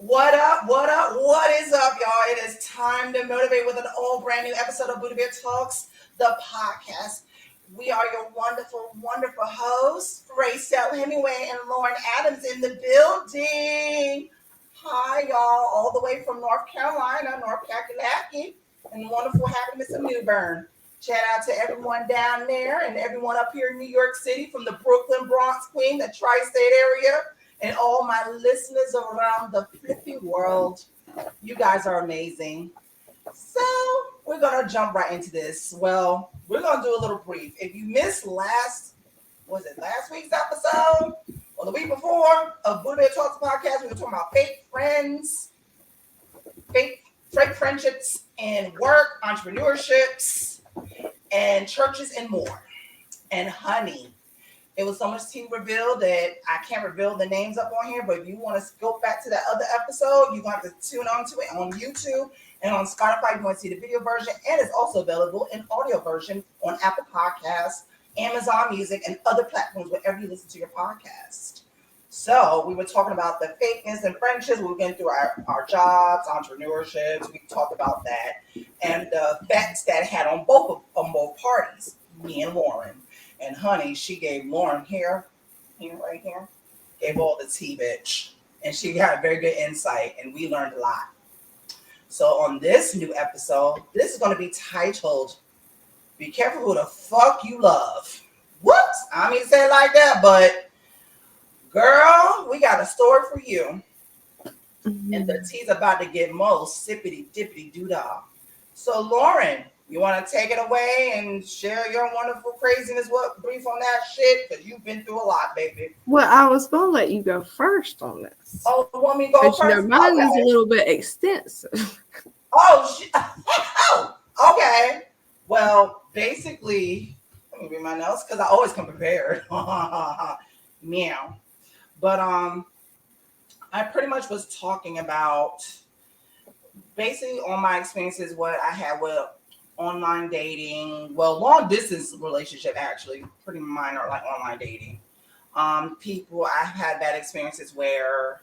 What up? What up? What is up, y'all? It is time to motivate with an all brand new episode of Buddha Bear Talks, the podcast. We are your wonderful, wonderful hosts, Rachel Hemingway and Lauren Adams in the building. Hi, y'all, all the way from North Carolina, North Kakalaki, and wonderful having Mr. Newbern. Shout out to everyone down there and everyone up here in New York City from the Brooklyn, Bronx, Queen, the tri-state area and all my listeners around the flippy world. You guys are amazing. So we're gonna jump right into this. Well, we're gonna do a little brief. If you missed last week's episode or the week before of Buddha Talks podcast, we were talking about fake fake friendships and work, entrepreneurships, and churches and more. And honey, it was so much tea revealed that I can't reveal the names up on here. But if you want to go back to that other episode, you're going to have to tune on to it on YouTube and on Spotify. You want to see the video version. And it's also available in audio version on Apple Podcasts, Amazon Music, and other platforms wherever you listen to your podcast. So we were talking about the fakeness and friendships. We were getting through our jobs, entrepreneurships. We talked about that and the effects that had on both parties, me and Lauren. And honey, she gave Lauren right here, gave all the tea, bitch. And she got a very good insight, and we learned a lot. So on this new episode, this is going to be titled, Be Careful Who the Fuck You Love. Whoops, I don't mean to say it like that, but girl, we got a story for you. Mm-hmm. And the tea's about to get most sippity dippity doo-dah. So Lauren, you want to take it away and share your wonderful craziness? What brief on that shit? Because you've been through a lot, baby. Well, I was going to let you go first on this. Oh, you want me to go first? You know, mine is a little bit extensive. Oh, shit. Oh, okay. Well, basically, let me read my notes because I always come prepared. Meow. But I pretty much was talking about basically all my experiences, what I had with online dating, well, long distance relationship, actually pretty minor, like online dating. People, I've had bad experiences where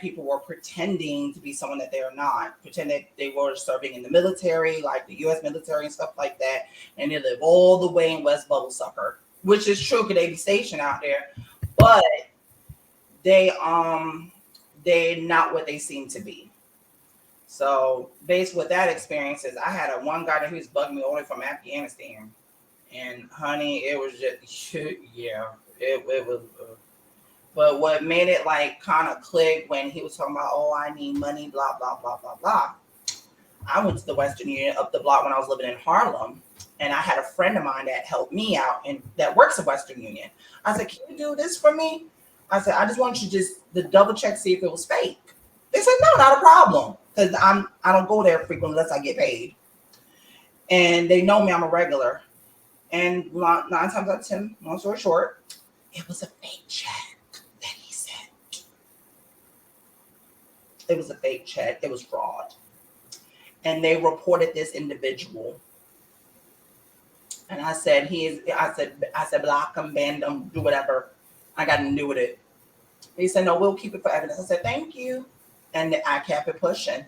people were pretending to be someone that they're not, pretend that they were serving in the military, like the U.S. military and stuff like that, and they live all the way in West Bubblesucker, which is true because they be stationed out there, but they're not what they seem to be. So based with that experiences, I had one guy that he was bugging me all the way from Afghanistan, and honey, it was just yeah, it was. But what made it like kind of click when he was talking about, oh, I need money, blah blah blah blah blah. I went to the Western Union up the block when I was living in Harlem, and I had a friend of mine that helped me out and that works at Western Union. I said, can you do this for me? I said, I just want you to double check, see if it was fake. They said, no, not a problem. Because I don't go there frequently unless I get paid. And they know me, I'm a regular. And 9 times out of 10, long story short, it was a fake check that he sent. It was a fake check. It was fraud. And they reported this individual. And I said, I said, block him, ban him, do whatever. I got nothing to do with it. He said, no, we'll keep it for evidence. I said, thank you. And I kept it pushing.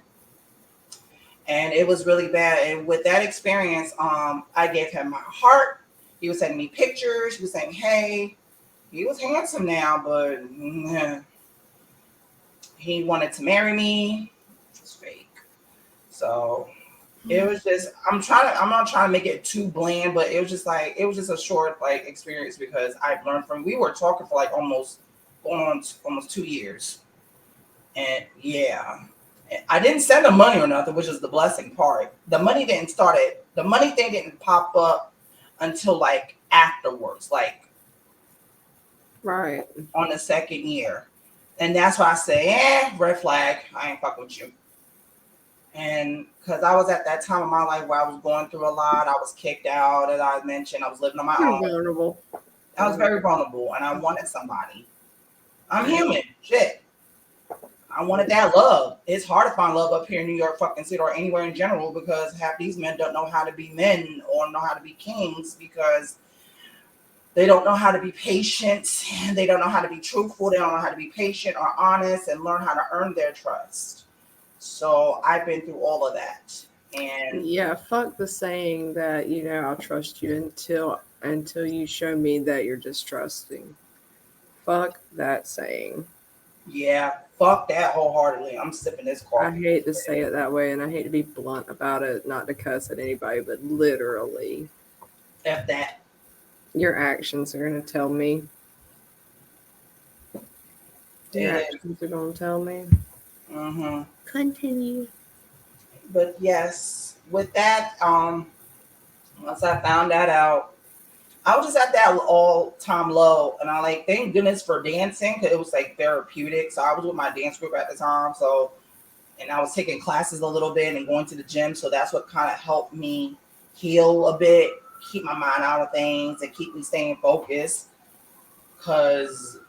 And it was really bad. And with that experience, I gave him my heart. He was sending me pictures. He was saying, hey, he was handsome now, but he wanted to marry me. It's fake. So it was just, I'm not trying to make it too bland, but it was just a short like experience because I've learned from, we were talking for like almost 2 years. And yeah, I didn't send him money or nothing, which is the blessing part. The money thing didn't pop up until like afterwards, like right on the second year. And that's why I say, red flag, I ain't fucking with you. And because I was at that time of my life where I was going through a lot, I was kicked out, as I mentioned, I was living on my own. Vulnerable. I was very vulnerable, and I wanted somebody. I'm human, shit. I wanted that love. It's hard to find love up here in New York fucking city or anywhere in general because half these men don't know how to be men or know how to be kings because They don't know how to be patient. They don't know how to be truthful. They don't know how to be patient or honest and learn how to earn their trust. So I've been through all of that. And Yeah, fuck the saying that, I'll trust you until you show me that you're distrusting. Fuck that saying. yeah, fuck that wholeheartedly. I'm sipping this I coffee. hate to say it that way, and I hate to be blunt about it, not to cuss at anybody, but literally, F that. your actions are going to tell me. Your It is. actions are going to tell me. Mm-hmm. Continue. But yes, with that, once I found that out, I was just at that all time low, and I like thank goodness for dancing because it was like therapeutic. So I was with my dance group at the time, so and I was taking classes a little bit and going to the gym, so that's what kind of helped me heal a bit, keep my mind out of things, and keep me staying focused. Because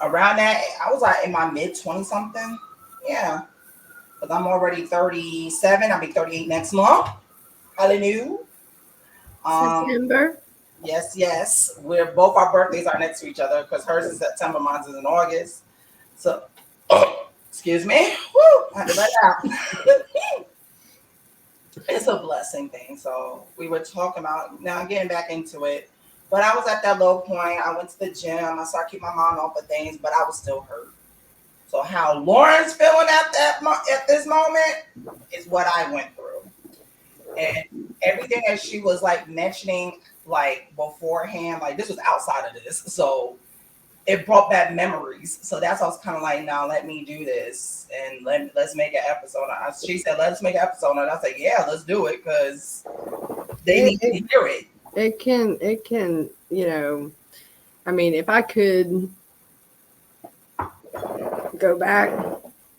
around that, I was like in my mid 20 something, yeah. Because I'm already 37. I'll be 38 next month. Hallelujah. Um, September. yes, yes. We're both our birthdays are next to each other because hers is September, mine's is in August. So, excuse me. Woo, I had to let out. It's a blessing thing. So we were talking about now getting back into it. But I was at that low point. I went to the gym. I started keeping my mind off of things, but I was still hurt. So how Lauren's feeling at this moment is what I went through. And everything that she was like mentioning like beforehand, like this was outside of this. So it brought back memories. So that's why I was kind of like, now let me do this and let's make an episode. She said, let's make an episode. And I was like, yeah, let's do it because they need to hear it. It can, I mean, if I could go back,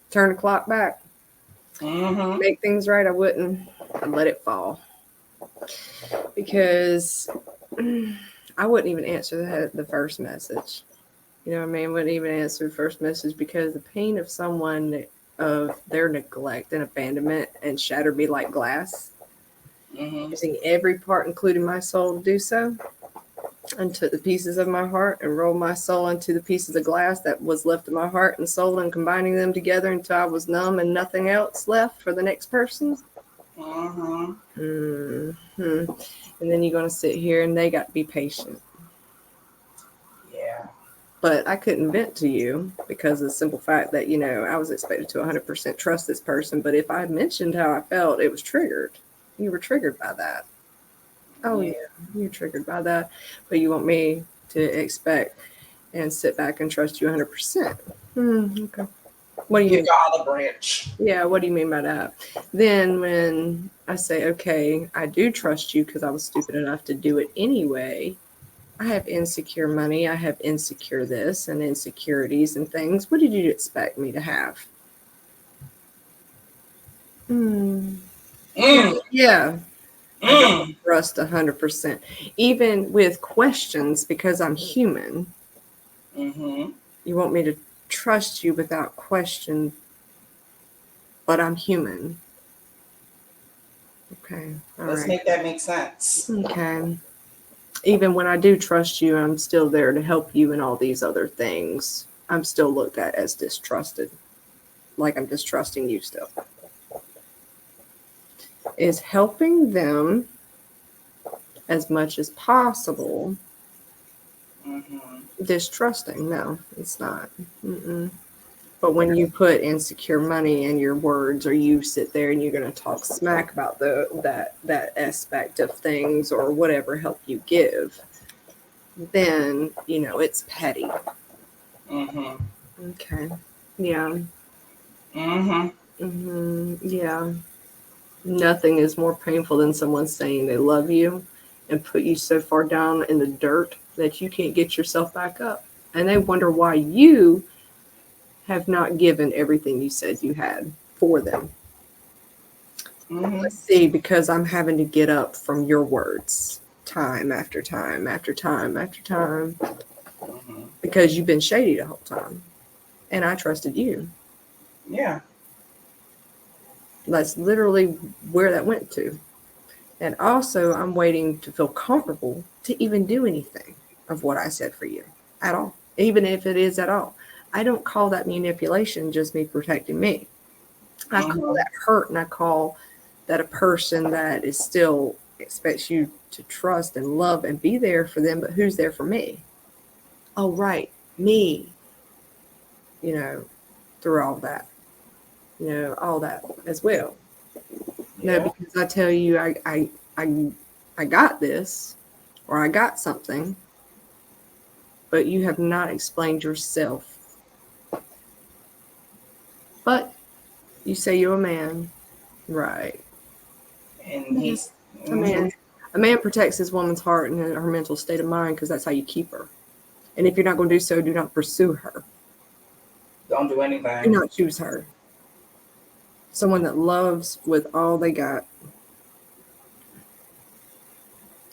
turn the clock back, make things right, I wouldn't. I'd let it fall. Because I wouldn't even answer the first message. You know what I mean? Wouldn't even answer the first message because the pain of someone, of their neglect and abandonment, and shattered me like glass, using every part, including my soul, to do so, and took the pieces of my heart and rolled my soul into the pieces of glass that was left of my heart and soul, and combining them together until I was numb and nothing else left for the next person. And then you're going to sit here and they got to be patient. Yeah. But I couldn't vent to you because of the simple fact that, I was expected to 100% trust this person. But if I mentioned how I felt, it was triggered. You were triggered by that. Oh, yeah, you're triggered by that. But you want me to expect and sit back and trust you 100%. Okay. What do you mean? Olive branch. Yeah, what do you mean by that? Then when I say, okay, I do trust you because I was stupid enough to do it anyway, I have insecure money, I have insecure this and insecurities and things. What did you expect me to have? Yeah. I don't trust 100%. Even with questions, because I'm human. You want me to trust you without question, but I'm human. Okay. Let's make that make sense. Okay. Even when I do trust you, I'm still there to help you in all these other things. I'm still looked at as distrusted. Like I'm distrusting you still. Is helping them as much as possible distrusting? No, it's not. But when you put insecure money in your words, or you sit there and you're going to talk smack about that aspect of things or whatever help you give, then it's petty. Okay. Yeah. Yeah. Nothing is more painful than someone saying they love you and put you so far down in the dirt that you can't get yourself back up. And they wonder why you have not given everything you said you had for them. Let's see, because I'm having to get up from your words time after time after time after time because you've been shady the whole time. And I trusted you. Yeah. That's literally where that went to. And also, I'm waiting to feel comfortable to even do anything. of what I said for you at all, even if it is at all. I don't call that manipulation, just me protecting me. I call that hurt, and I call that a person that is still expects you to trust and love and be there for them, but who's there for me? Oh, right, me, you know, through all that, all that as well. Yeah. No, because I tell you, I got this, or I got something, but you have not explained yourself. But you say you're a man, right? And he's A man protects his woman's heart and her mental state of mind because that's how you keep her. And if you're not going to do so, do not pursue her. Don't do Do anything. not choose her. Someone that loves with all they got.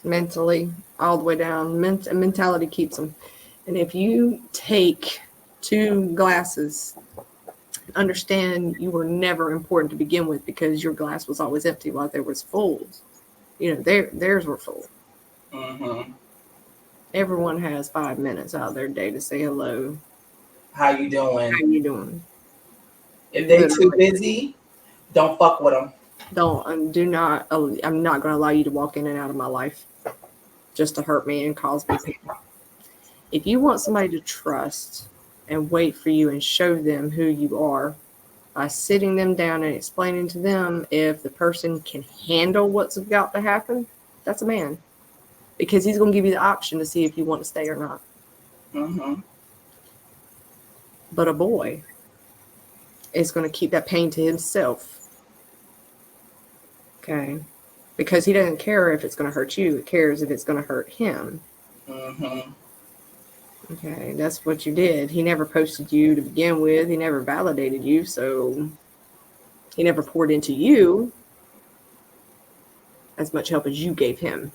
Mentally, all the way down. Mentality keeps them. And if you take 2 glasses, understand you were never important to begin with because your glass was always empty while there was full. Theirs were full. Mm-hmm. Everyone has 5 minutes out of their day to say hello. How you doing? How you doing? If they too busy, don't fuck with them. Do not. I'm not going to allow you to walk in and out of my life just to hurt me and cause me pain. If you want somebody to trust and wait for you and show them who you are by sitting them down and explaining to them if the person can handle what's about to happen, that's a man. Because he's going to give you the option to see if you want to stay or not. Mm-hmm. But a boy is going to keep that pain to himself. Okay? Because he doesn't care if it's going to hurt you. He cares if it's going to hurt him. Mm-hmm. Okay, that's what you did. He never posted you to begin with. He never validated you, so he never poured into you as much help as you gave him.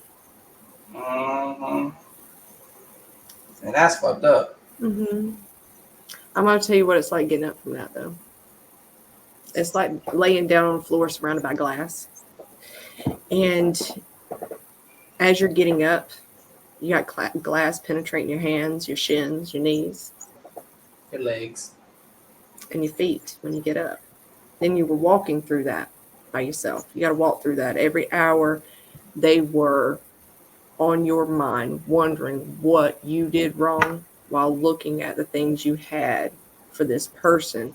Mm-hmm. And that's fucked up. Mm-hmm. I'm going to tell you what it's like getting up from that, though. It's like laying down on the floor surrounded by glass. And as you're getting up, you got glass penetrating your hands, your shins, your knees, Your legs. and your feet when you get up. Then you were walking through that by yourself. You got to walk through that. Every hour they were on your mind, wondering what you did wrong while looking at the things you had for this person.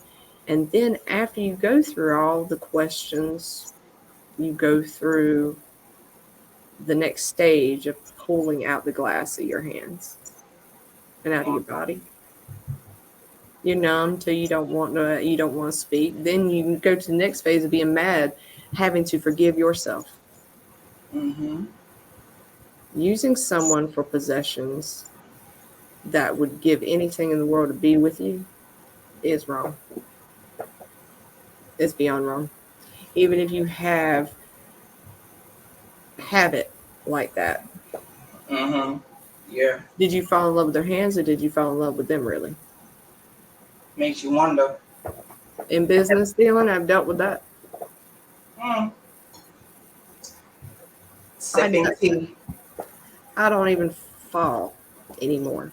And then after you go through all the questions, you go through the next stage of pulling out the glass of your hands and out of your body. You're numb till you don't want to speak. Then you go to the next phase of being mad, having to forgive yourself. Mm-hmm. Using someone for possessions that would give anything in the world to be with you is wrong. It's beyond wrong. Even if you have it like that. Mm-hmm. Yeah. Did you fall in love with their hands, or did you fall in love with them really? Makes you wonder. In business dealing, I've dealt with that. Sipping tea. I don't even fall anymore.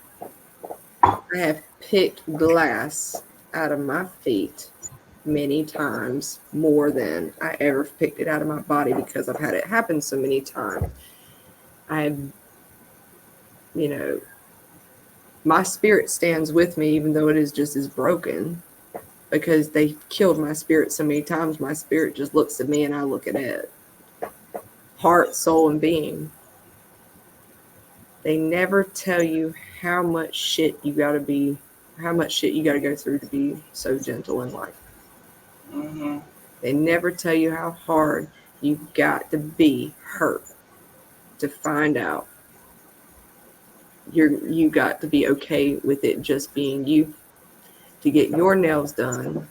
I have picked glass out of my feet many times, more than I ever picked it out of my body, because I've had it happen so many times. My spirit stands with me, even though it is just as broken, because they killed my spirit so many times. My spirit just looks at me and I look at it. Heart, soul, and being. They never tell you how much shit you got to go through to be so gentle in life. Mm-hmm. They never tell you how hard you've got to be hurt to find out you got to be okay with it just being you, to get your nails done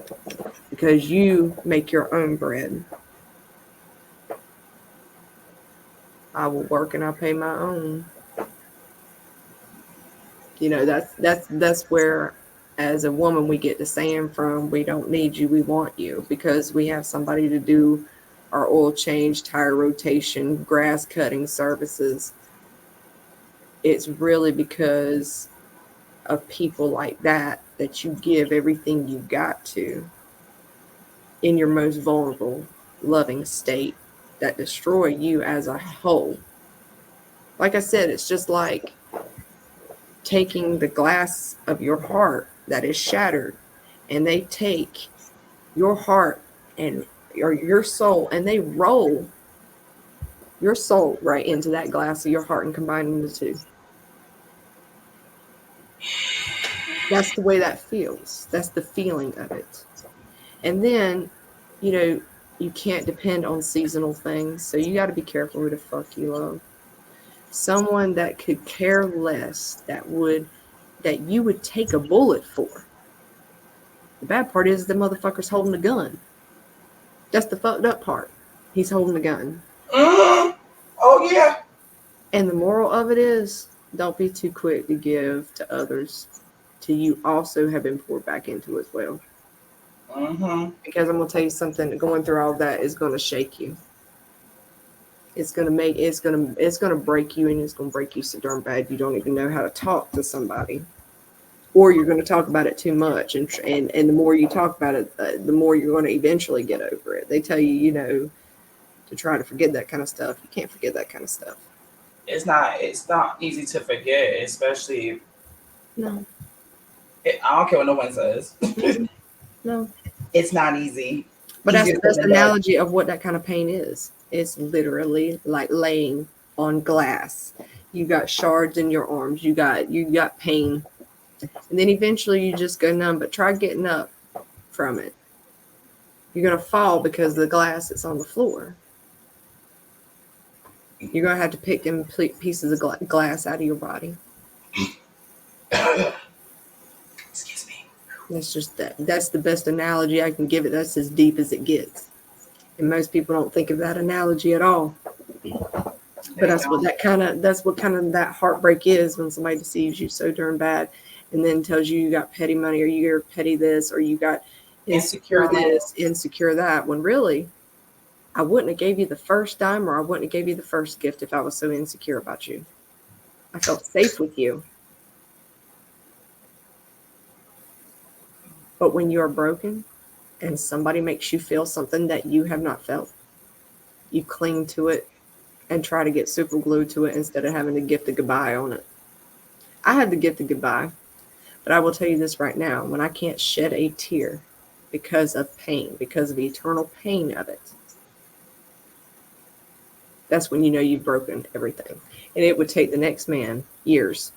because you make your own bread. I will work and I'll pay my own. That's where, as a woman, we get the saying from, we don't need you, we want you, because we have somebody to do our oil change, tire rotation, grass cutting services. it's really because of people like that you give everything you got to in your most vulnerable, loving state that destroy you as a whole. Like I said, it's just like taking the glass of your heart that is shattered, and they take your heart and or your soul, and they roll your soul right into that glass of your heart and combine the two. That's the way that feels. That's the feeling of it. And then, you know, you can't depend on seasonal things, so you got to be careful who the fuck you love. Someone that could care less, that you would take a bullet for. The bad part is the motherfucker's holding a gun. That's the fucked up part. He's holding a gun. Oh yeah. And the moral of it is, don't be too quick to give to others till you also have been poured back into as well. Because I'm gonna tell you something, going through all that is gonna shake you. It's gonna break you, and it's gonna break you so darn bad you don't even know how to talk to somebody, or you're gonna talk about it too much, and the more you talk about it, the more you're gonna eventually get over it. They tell you, you know, to try to forget that kind of stuff. You can't forget that kind of stuff. It's not easy to forget, especially. No. I don't care what no one says. No. It's not easy. But that's the best analogy of what that kind of pain is. It's literally like laying on glass. You got shards in your arms. You got pain. And then eventually you just go numb. But try getting up from it. You're going to fall because of the glass that's on the floor. You're going to have to pick them pieces of glass out of your body. Excuse me. That's just that. That's the best analogy I can give it. That's as deep as it gets. And most people don't think of that analogy at all. But that's what kind of that heartbreak is, when somebody deceives you so darn bad and then tells you got petty money, or you're petty this, or you got insecure this, insecure that, when really I wouldn't have gave you the first dime, or I wouldn't have gave you the first gift if I was so insecure about you. I felt safe with you. But when you are broken and somebody makes you feel something that you have not felt, you cling to it and try to get super glued to it instead of having the gift of goodbye on it. I had the gift of goodbye, but I will tell you this right now, when I can't shed a tear because of pain, because of the eternal pain of it, that's when you know you've broken everything. And it would take the next man years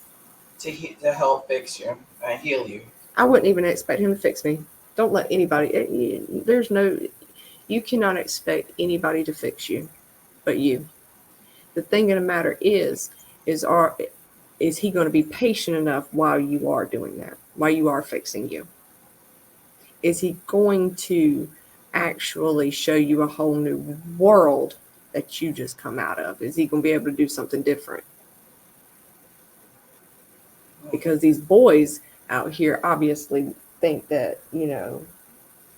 to help fix you and heal you. I wouldn't even expect him to fix me. Don't let anybody, you cannot expect anybody to fix you but you. The thing of the matter is he going to be patient enough while you are doing that, while you are fixing you? Is he going to actually show you a whole new world that you just come out of? Is he going to be able to do something different? Because these boys out here obviously think that, you know,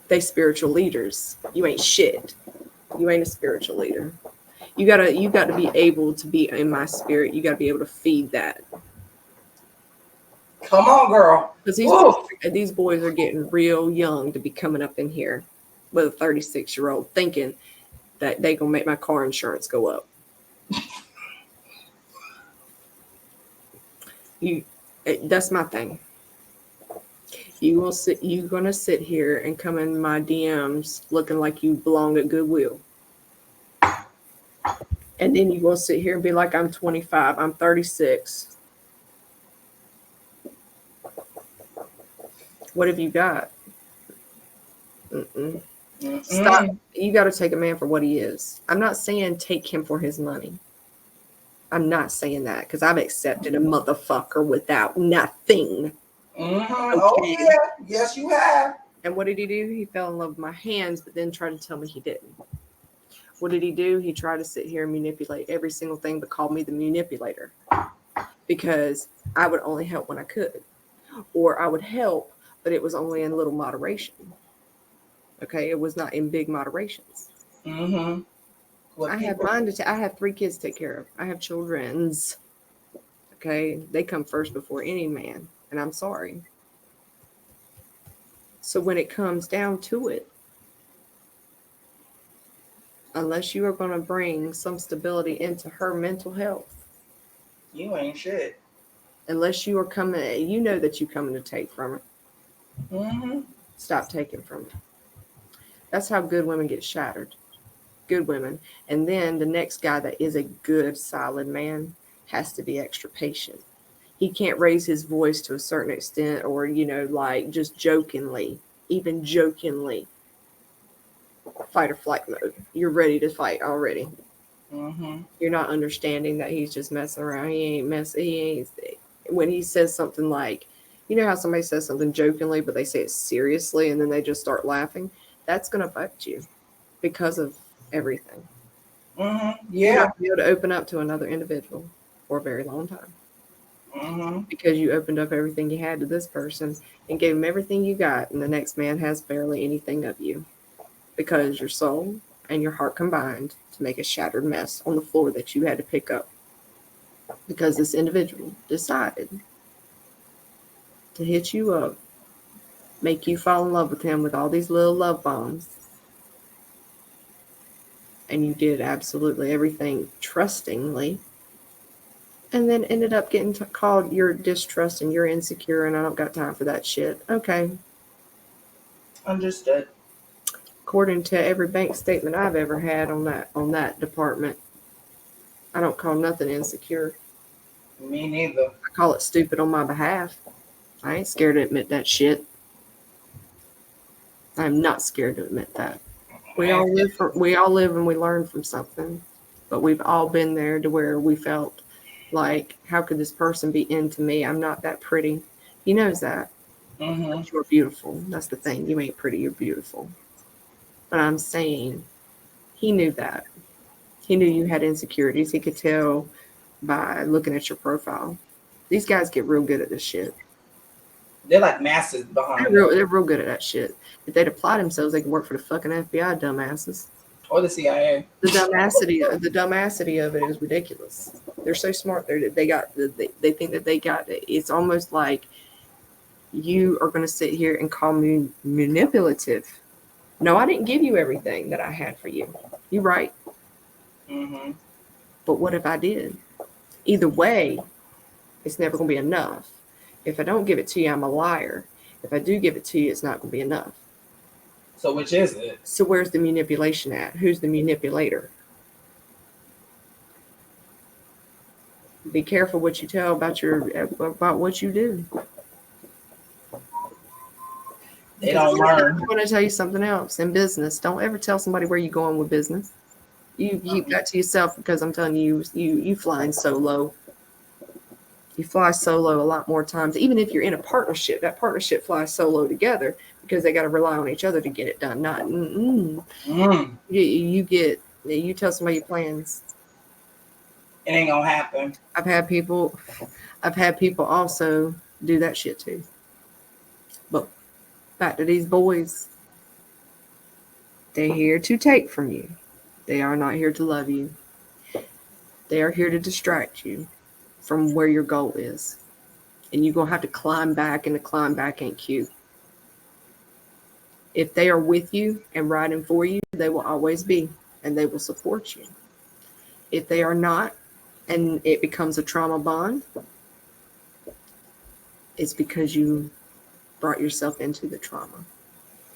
they spiritual leaders. You ain't shit. You ain't a spiritual leader. You got to be able to be in my spirit. You got to be able to feed that. Come on, girl. Because these boys are getting real young to be coming up in here with a 36-year-old thinking that they gonna make my car insurance go up. That's my thing. You're gonna sit here and come in my DMs looking like you belong at Goodwill. And then you're gonna sit here and be like, I'm 25, I'm 36. What have you got? Stop. You got to take a man for what he is. I'm not saying take him for his money. I'm not saying that, because I've accepted a motherfucker without nothing. Okay. Oh, yeah. Yes, you have. And what did he do? He fell in love with my hands, but then tried to tell me he didn't. What did he do? He tried to sit here and manipulate every single thing, but called me the manipulator, because I would only help when I could, or I would help, but it was only in little moderation. Okay, it was not in big moderations. I have 3 kids to take care of. I have children's. Okay, they come first before any man, and I'm sorry. So when it comes down to it, unless you are going to bring some stability into her mental health, You ain't shit. unless you are coming, you know that you're coming to take from it. Mm-hmm. Stop taking from it. That's how good women get shattered. Good women. And then the next guy that is a good, solid man has to be extra patient. He can't raise his voice to a certain extent or, like just jokingly, even jokingly, fight or flight mode. You're ready to fight already. Mm-hmm. You're not understanding that he's just messing around. He ain't messing. He ain't. When he says something like, you know how somebody says something jokingly, but they say it seriously and then they just start laughing? That's going to affect you because of everything. Mm-hmm. You're Yeah. not going to be able to open up to another individual for a very long time Mm-hmm. because you opened up everything you had to this person and gave him everything you got, and the next man has barely anything of you because your soul and your heart combined to make a shattered mess on the floor that you had to pick up because this individual decided to hit you up, make you fall in love with him with all these little love bombs, and you did absolutely everything trustingly, and then ended up getting called you're distrusting, you're insecure, and I don't got time for that shit. Okay. Understood. According to every bank statement I've ever had on that department, I don't call nothing insecure. Me neither. I call it stupid on my behalf. I ain't scared to admit that shit. I'm not scared to admit that. We all live and we learn from something, but we've all been there to where we felt like, how could this person be into me? I'm not that pretty. He knows that. Mm-hmm. But you're beautiful. That's the thing. You ain't pretty. You're beautiful. But I'm saying he knew that. He knew you had insecurities. He could tell by looking at your profile. These guys get real good at this shit. They're like masters behind it. They're real good at that shit. If they'd apply themselves, they could work for the fucking FBI, dumbasses. Or the CIA. The dumbassity of it is ridiculous. They're so smart. They think that they got it. It's almost like you are going to sit here and call me manipulative. No, I didn't give you everything that I had for you. You're right. Mm-hmm. But what if I did? Either way, it's never going to be enough. If I don't give it to you, I'm a liar. If I do give it to you, it's not going to be enough. So which is it? So where's the manipulation at? Who's the manipulator? Be careful what you tell about what you do. They don't learn. I'm going to tell you something else in business. Don't ever tell somebody where you're going with business. You keep that to yourself because I'm telling you, you flying solo. You fly solo a lot more times. Even if you're in a partnership, that partnership flies solo together because they got to rely on each other to get it done. Not you tell somebody your plans. It ain't gonna happen. I've had people also do that shit too. But back to these boys. They're here to take from you. They are not here to love you. They are here to distract you from where your goal is. And you're going to have to climb back, and the climb back ain't cute. If they are with you and riding for you, they will always be, and they will support you. If they are not, and it becomes a trauma bond, it's because you brought yourself into the trauma.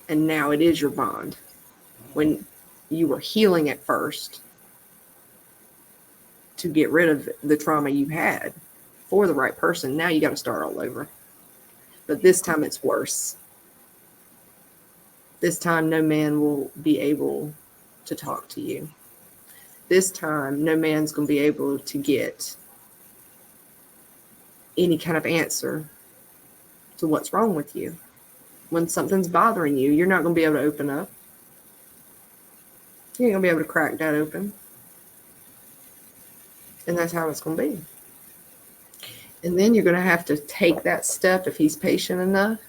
And now it is your bond. When you were healing at first to get rid of the trauma you had for the right person, now you got to start all over. But this time it's worse. This time no man will be able to talk to you. This time no man's going to be able to get any kind of answer to what's wrong with you. When something's bothering you, you're not going to be able to open up. You ain't going to be able to crack that open. And that's how it's going to be. And then you're going to have to take that step, if he's patient enough,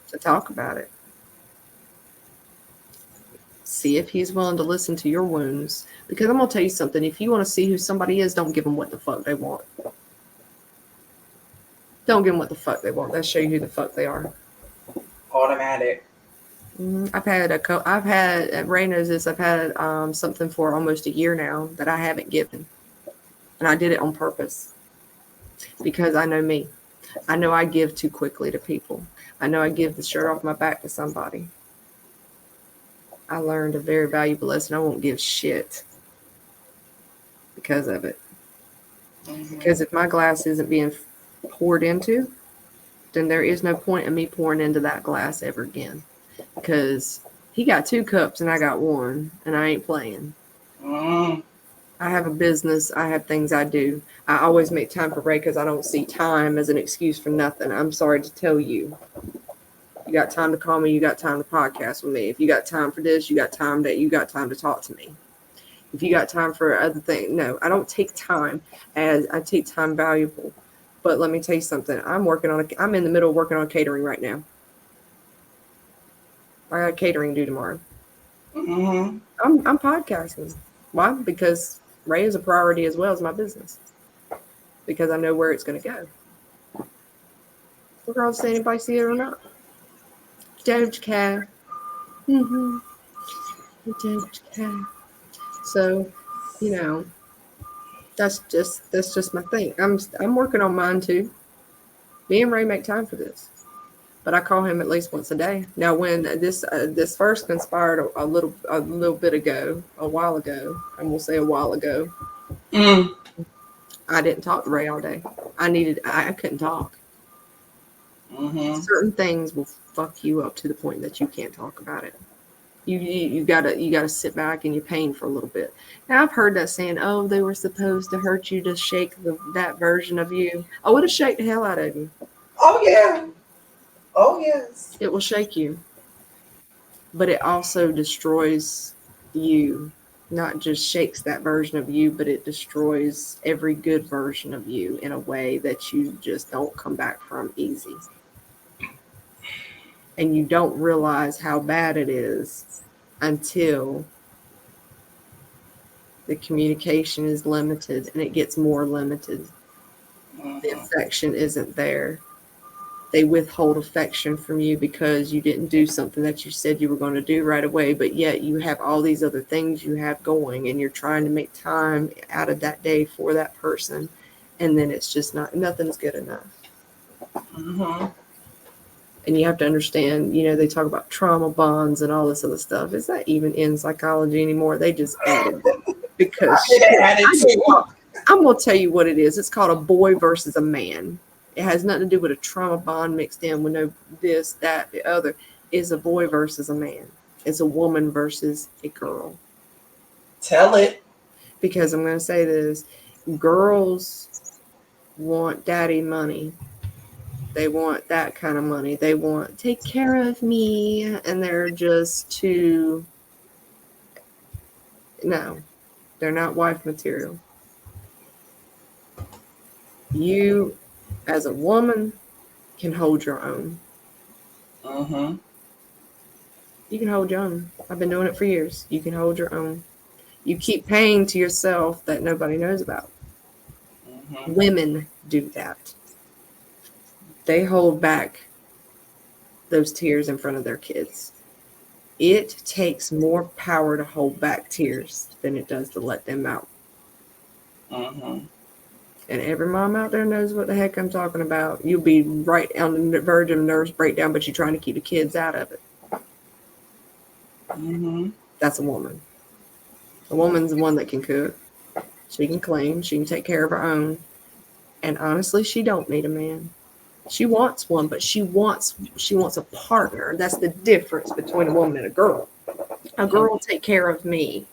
to talk about it. See if he's willing to listen to your wounds. Because I'm going to tell you something. If you want to see who somebody is, don't give them what the fuck they want. Don't give them what the fuck they want. They'll show you who the fuck they are. Automatic. I've had Ray knows this. I've had something for almost a year now that I haven't given, and I did it on purpose because I know me. I know I give too quickly to people. I know I give the shirt off my back to somebody. I learned a very valuable lesson. I won't give shit because of it. Because if my glass isn't being poured into, then there is no point in me pouring into that glass ever again. Because he got 2 cups and I got 1, and I ain't playing. I have a business. I have things I do. I always make time for Ray because I don't see time as an excuse for nothing. I'm sorry to tell you. You got time to call me. You got time to podcast with me. If you got time for this, you got time to talk to me. If you got time for other things, no, I don't take time as I take time valuable. But let me tell you something. I'm in the middle of working on catering right now. I got catering due tomorrow. I'm podcasting. Why? Because Ray is a priority as well as my business. Because I know where it's going to go. Regardless if anybody see it or not. Don't care. Don't care. So, you know, that's just my thing. I'm working on mine too. Me and Ray make time for this, but I call him at least once a day. Now, when this first conspired a little bit ago, a while ago, and we'll say a while ago, I didn't talk to Ray all day. I couldn't talk. Certain things will fuck you up to the point that you can't talk about it. You gotta sit back and you're pain for a little bit. Now I've heard that saying, oh, they were supposed to hurt you to shake that version of you. I would have shake the hell out of you. Oh yeah. Oh yes. It will shake you. But it also destroys you. Not just shakes that version of you, but it destroys every good version of you in a way that you just don't come back from easy. And you don't realize how bad it is until the communication is limited and it gets more limited. The affection isn't there. They withhold affection from you because you didn't do something that you said you were going to do right away, but yet you have all these other things you have going and you're trying to make time out of that day for that person. And then it's just nothing's good enough. And you have to understand, they talk about trauma bonds and all this other stuff. It's not even in psychology anymore. They just added them because I'm going to tell you what it is. It's called a boy versus a man. It has nothing to do with a trauma bond mixed in with no this, that, the other. It's a boy versus a man. It's a woman versus a girl. Tell it. Because I'm going to say this. Girls want daddy money. They want that kind of money. They want take care of me. And they're just too... No. They're not wife material. You, as a woman, can hold your own. You can hold your own. I've been doing it for years. You can hold your own. You keep paying to yourself that nobody knows about. Women do that. They hold back those tears in front of their kids. It takes more power to hold back tears than it does to let them out. And every mom out there knows what the heck I'm talking about. You'll be right on the verge of a nervous breakdown, but you're trying to keep the kids out of it. That's a woman. A woman's the one that can cook. She can clean. She can take care of her own. And honestly, she don't need a man. She wants one, but she wants a partner. That's the difference between a woman and a girl. A girl will take care of me.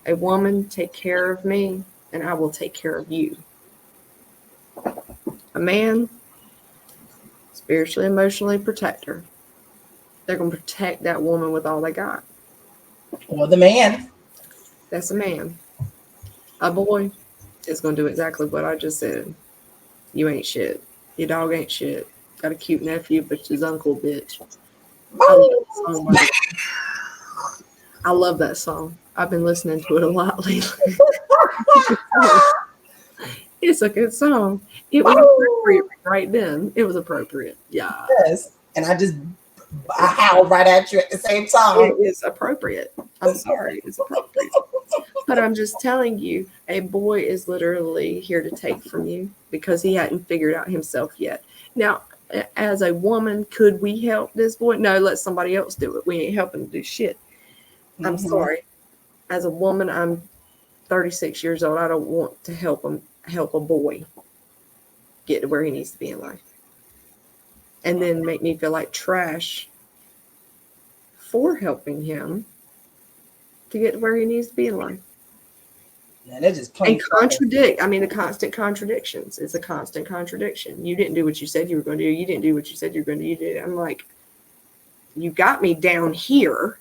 A woman take care of me, and I will take care of you. A man, spiritually, emotionally protect her. They're going to protect that woman with all they got. Or the man. That's a man. A boy is going to do exactly what I just said. You ain't shit. Your dog ain't shit. Got a cute nephew, but his uncle, bitch. I love that song. I've been listening to it a lot lately. It's a good song. It was Woo! appropriate right then. It was appropriate. Yeah. Yes. And I howled right at you at the same time. It is appropriate. I'm sorry. It's appropriate. But I'm just telling you, a boy is literally here to take from you because he hadn't figured out himself yet. Now, as a woman, could we help this boy? No, let somebody else do it. We ain't helping to do shit. I'm sorry. As a woman, I'm 36 years old. I don't want to help a boy get to where he needs to be in life. And then make me feel like trash for helping him to get to where he needs to be in life. And they're just plain And contradict. I mean, the constant contradictions. It's a constant contradiction. You didn't do what you said you were going to do. You didn't do what you said you were going to do. You did. I'm like, you got me down here.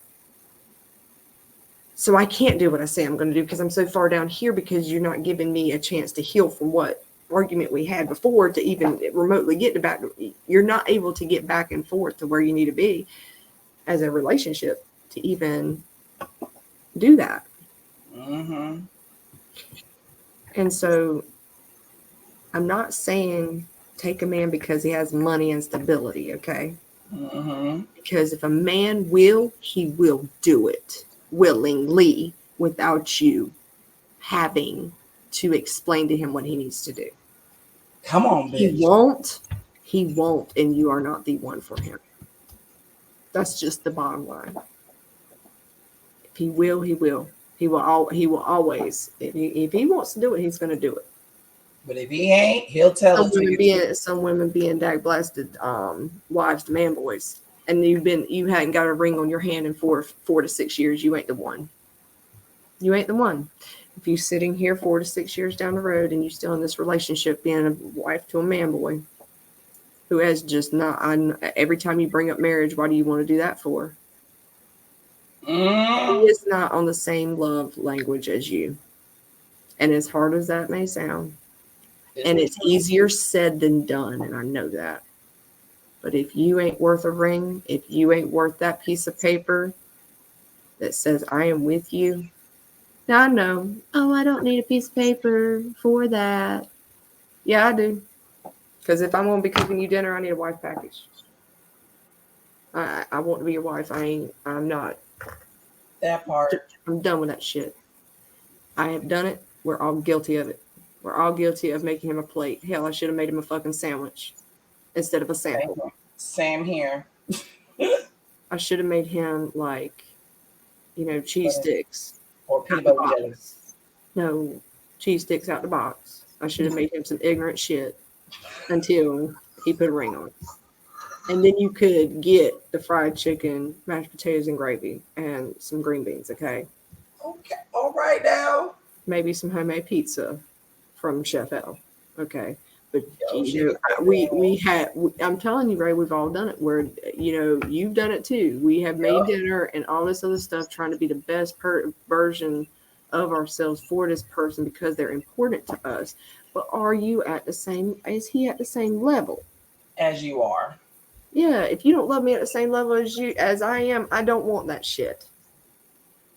So I can't do what I say I'm going to do because I'm so far down here because you're not giving me a chance to heal from what argument we had before to even remotely get back. You're not able to get back and forth to where you need to be as a relationship to even do that. Mm-hmm. And so I'm not saying take a man because he has money and stability, okay? Mm-hmm. Because if a man will, he will do it willingly without you having to explain to him what he needs to do. Come on, bitch. He won't, and you are not the one for him. That's just the bottom line. If he will, he will. He will always. If he wants to do it, he's going to do it. But if he ain't, he'll tell it to you. Some women being dag blasted wives to man boys, and you hadn't got a ring on your hand in 4 to 6 years. You ain't the one. You ain't the one. If you sitting here 4 to 6 years down the road and you still in this relationship, being a wife to a man boy, who has just not. Every time you bring up marriage, why do you want to do that for? He is not on the same love language as you. And as hard as that may sound, and it's easier said than done, and I know that. But if you ain't worth a ring, if you ain't worth that piece of paper that says I am with you, now I know, oh, I don't need a piece of paper for that. Yeah, I do. Because if I'm going to be cooking you dinner, I need a wife package. I want to be your wife. I'm not. That part. I'm done with that shit. I have done it. We're all guilty of it. We're all guilty of making him a plate. Hell, I should have made him a fucking sandwich instead of a sample. Same here. I should have made him cheese sticks. Or peanut. No, cheese sticks out the box. I should have made him some ignorant shit until he put a ring on it. And then you could get the fried chicken, mashed potatoes and gravy, and some green beans, okay? Okay. All right now. Maybe some homemade pizza from Chef L. Okay. But I'm telling you, Ray, we've all done it where, you've done it too. We have made dinner and all this other stuff trying to be the best version of ourselves for this person because they're important to us. But is he at the same level? As you are. Yeah. If you don't love me at the same level as I am, I don't want that shit.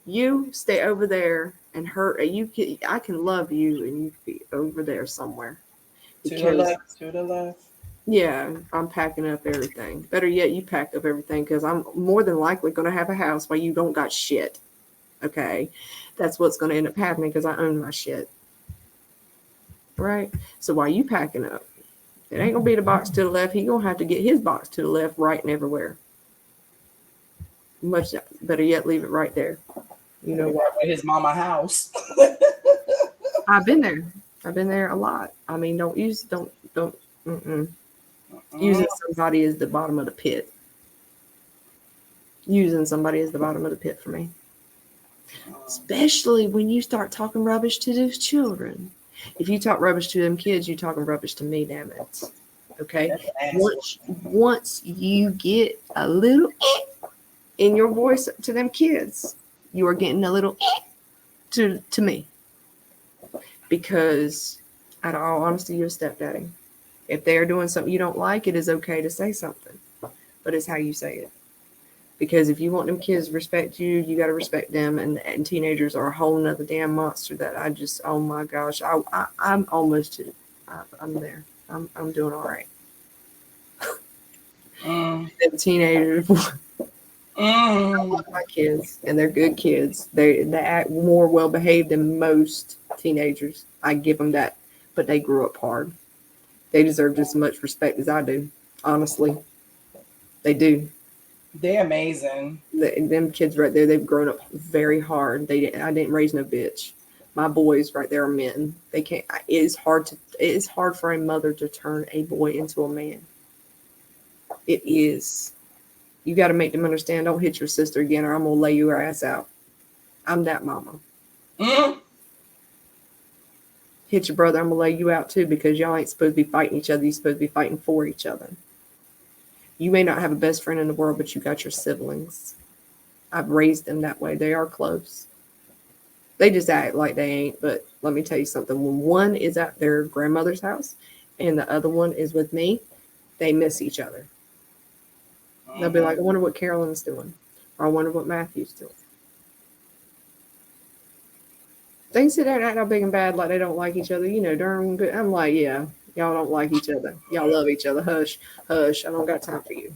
You stay over there and hurt. I can love you and you can be over there somewhere. To the left. Yeah, I'm packing up everything. Better yet, you pack up everything because I'm more than likely going to have a house while you don't got shit. Okay? That's what's going to end up happening because I own my shit. Right? So while you packing up, it ain't going to be the box to the left. He going to have to get his box to the left, right, and everywhere. Much better yet, leave it right there. You know what? His mama house. I've been there. I've been there a lot. I mean, don't. Using somebody is the bottom of the pit. Using somebody is the bottom of the pit for me. Especially when you start talking rubbish to those children. If you talk rubbish to them kids, you're talking rubbish to me, damn it. Okay? Once you get a little in your voice to them kids, you are getting a little to me. Because, out of all honesty, you're a stepdaddy. If they're doing something you don't like, it is okay to say something. But it's how you say it. Because if you want them kids to respect you, you got to respect them. And teenagers are a whole nother damn monster that I just, oh my gosh, I'm almost, I'm there. I'm doing all right. Them teenagers, I love my kids, and they're good kids. They act more well behaved than most teenagers. I give them that, but they grew up hard. They deserve just as much respect as I do. Honestly, they do. They're amazing. Them kids right there, they've grown up very hard. I didn't raise no bitch. My boys right there are men. They can't. It is hard for a mother to turn a boy into a man. It is. You got to make them understand. Don't hit your sister again, or I'm gonna lay your ass out. I'm that mama. Hit your brother, I'm gonna lay you out too, because y'all ain't supposed to be fighting each other. You're supposed to be fighting for each other. You may not have a best friend in the world, but you got your siblings. I've raised them that way. They are close. They just act like they ain't. But let me tell you something. When one is at their grandmother's house and the other one is with me, they miss each other. They'll be like, I wonder what Carolyn's doing. Or I wonder what Matthew's doing. They sit there and act all big and bad like they don't like each other. You know, darn good. I'm like, yeah, y'all don't like each other. Y'all love each other. Hush, hush. I don't got time for you.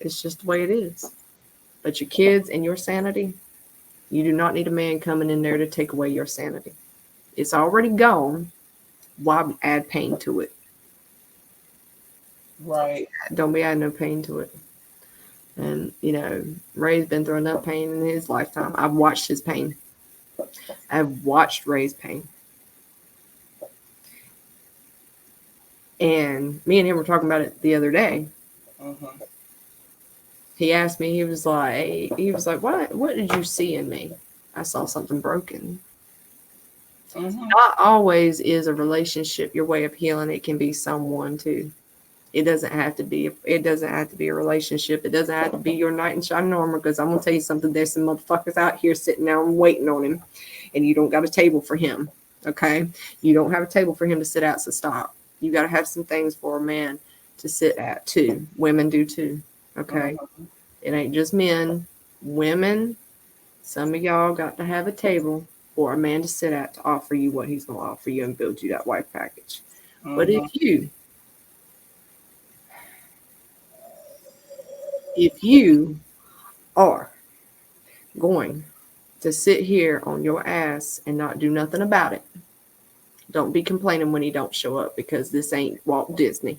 It's just the way it is. But your kids and your sanity, you do not need a man coming in there to take away your sanity. It's already gone. Why add pain to it? Right. Don't be adding no pain to it. And, you know, Ray's been through enough pain in his lifetime. I've watched his pain. I've watched Ray's pain. And me and him were talking about it the other day. He asked me, he was like, what did you see in me? I saw something broken. Not always is a relationship your way of healing. It can be someone too. It doesn't have to be a relationship. It doesn't have to be your knight in shining armor, because I'm gonna tell you something. There's some motherfuckers out here sitting down waiting on him, and you don't got a table for him. Okay? You don't have a table for him to sit at, so stop. You gotta have some things for a man to sit at too. Women do too. Okay? It ain't just men. Women, some of y'all got to have a table for a man to sit at to offer you what he's gonna offer you and build you that wife package. But if you are going to sit here on your ass and not do nothing about it, don't be complaining when he don't show up, because this ain't Walt Disney.